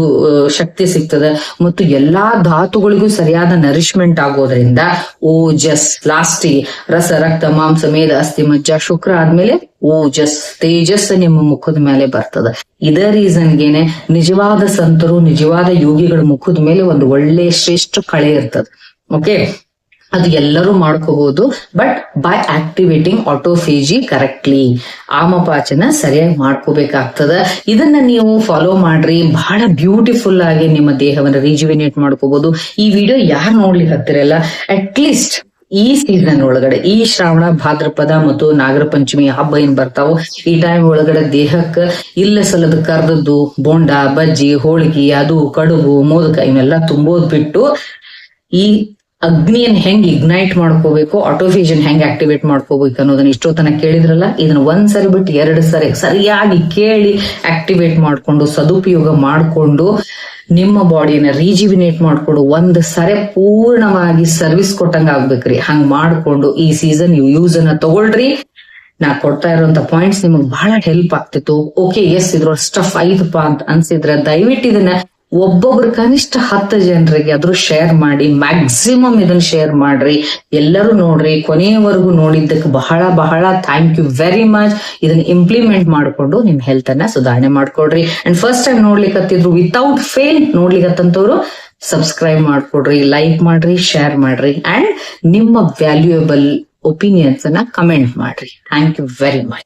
ಶಕ್ತಿ ಸಿಗ್ತದ ಮತ್ತು ಎಲ್ಲಾ ಧಾತುಗಳಿಗೂ ಸರಿಯಾದ ನರಿಶ್ಮೆಂಟ್ ಆಗೋದ್ರಿಂದ ಓಜಸ್ ಲಾಸ್ಟಿಗೆ ರಸ ರಕ್ತ ಮಾಂಸ ಮೇದ ಅಸ್ಥಿ ಮಜ್ಜ ಶುಕ್ರ ಆದ್ಮೇಲೆ ಓಜಸ್ ತೇಜಸ್ ನಿಮ್ಮ ಮುಖದ ಮೇಲೆ ಬರ್ತದ. ಇದ ರೀಸನ್ಗೆನೆ ನಿಜವಾದ ಸಂತರು ನಿಜವಾದ ಯೋಗಿಗಳ ಮುಖದ ಮೇಲೆ ಒಂದು ಒಳ್ಳೆ ಶ್ರೇಷ್ಠ ಕಳೆ ಇರ್ತದ. ಓಕೆ, ಅದು ಎಲ್ಲರೂ ಮಾಡ್ಕೋಬಹುದು, ಬಟ್ ಬೈ ಆಕ್ಟಿವೇಟಿಂಗ್ ಆಟೋಫೇಜಿ ಕರೆಕ್ಟ್ಲಿ ಆಮಪಾಚನ ಸರಿಯಾಗಿ ಮಾಡ್ಕೋಬೇಕಾಗ್ತದ. ಇದನ್ನ ನೀವು ಫಾಲೋ ಮಾಡ್ರಿ, ಬಹಳ ಬ್ಯೂಟಿಫುಲ್ ಆಗಿ ನಿಮ್ಮ ದೇಹವನ್ನು ರಿಜುವಿನೇಟ್ ಮಾಡ್ಕೋಬಹುದು. ಈ ವಿಡಿಯೋ ಯಾರು ನೋಡ್ಲಿಕ್ಕೆ ಹತ್ತಿರಲ್ಲ, ಅಟ್ಲೀಸ್ಟ್ ಈ ಸೀಸನ್ ಒಳಗಡೆ ಈ ಶ್ರಾವಣ ಭಾದ್ರಪದ ಮತ್ತು ನಾಗರ ಪಂಚಮಿ ಹಬ್ಬ ಏನ್ ಬರ್ತಾವೋ ಈ ಟೈಮ್ ಒಳಗಡೆ ದೇಹಕ್ಕೆ ಇಲ್ಲ ಸಲದ ಕರ್ದದ್ದು ಬೋಂಡ ಬಜ್ಜಿ ಹೋಳಿಗೆ ಅದು ಕಡುಬು ಮೋದಕ ಇವನ್ನೆಲ್ಲ ತುಂಬೋದ್ ಬಿಟ್ಟು ಈ ಅಗ್ನಿಯನ್ನ ಹೆಂಗ್ ಇಗ್ನೈಟ್ ಮಾಡ್ಕೋಬೇಕು, ಆಟೋಫೇಜನ್ ಹೆಂಗ್ ಆಕ್ಟಿವೇಟ್ ಮಾಡ್ಕೋಬೇಕು ಅನ್ನೋದನ್ನ ಇಷ್ಟೊತ್ತನ ಕೇಳಿದ್ರಲ್ಲ, ಇದನ್ನ ಒಂದ್ಸರಿ ಬಿಟ್ಟು 2 ಸರಿ ಸರಿಯಾಗಿ ಕೇಳಿ ಆಕ್ಟಿವೇಟ್ ಮಾಡ್ಕೊಂಡು ಸದುಪಯೋಗ ಮಾಡ್ಕೊಂಡು ನಿಮ್ಮ ಬಾಡಿನ ರಿಜಿವಿನೇಟ್ ಮಾಡ್ಕೊಂಡು 1 ಸರಿ ಪೂರ್ಣವಾಗಿ ಸರ್ವಿಸ್ ಕೊಟ್ಟಂಗ ಆಗ್ಬೇಕ್ರಿ. ಹಂಗ್ ಮಾಡ್ಕೊಂಡು ಈ ಸೀಸನ್ ಯೂಸ್ ಅನ್ನ ತಗೊಳ್ರಿ. ನಾ ಕೊಡ್ತಾ ಇರುವಂತ ಪಾಯಿಂಟ್ಸ್ ನಿಮಗ್ ಬಹಳ ಹೆಲ್ಪ್ ಆಗ್ತಿತ್ತು. ಓಕೆ, ಎಸ್ ಇದ್ರ ಸ್ಟಫ್ ಐತಪ್ಪ ಅಂತ ಅನ್ಸಿದ್ರೆ ದಯವಿಟ್ಟು ಇದನ್ನ ಒಬ್ಬೊಬ್ರು ಕನಿಷ್ಠ 10 ಜನರಿಗೆ ಆದ್ರೂ ಶೇರ್ ಮಾಡಿ, ಮ್ಯಾಕ್ಸಿಮಮ್ ಇದನ್ನ ಶೇರ್ ಮಾಡ್ರಿ. ಎಲ್ಲರೂ ನೋಡ್ರಿ, ಕೊನೆಯವರೆಗೂ ನೋಡಿದ್ದಕ್ಕೆ ಬಹಳ ಬಹಳ ಥ್ಯಾಂಕ್ ಯು ವೆರಿ ಮಚ್. ಇದನ್ನ ಇಂಪ್ಲಿಮೆಂಟ್ ಮಾಡ್ಕೊಂಡು ನಿಮ್ ಹೆಲ್ತ್ ಅನ್ನ ಸುಧಾರಣೆ ಮಾಡ್ಕೊಡ್ರಿ. ಅಂಡ್ ಫಸ್ಟ್ ಟೈಮ್ ನೋಡ್ಲಿಕ್ಕತ್ತಿದ್ರು ವಿತೌಟ್ ಫೇಲ್ ನೋಡ್ಲಿಕ್ಕಂತವ್ರು ಸಬ್ಸ್ಕ್ರೈಬ್ ಮಾಡ್ಕೊಡ್ರಿ, ಲೈಕ್ ಮಾಡ್ರಿ, ಶೇರ್ ಮಾಡ್ರಿ ಅಂಡ್ ನಿಮ್ಮ ವ್ಯಾಲ್ಯೂಯಬಲ್ ಒಪಿನಿಯನ್ಸ್ ಅನ್ನ ಕಮೆಂಟ್ ಮಾಡ್ರಿ. Thank you very much.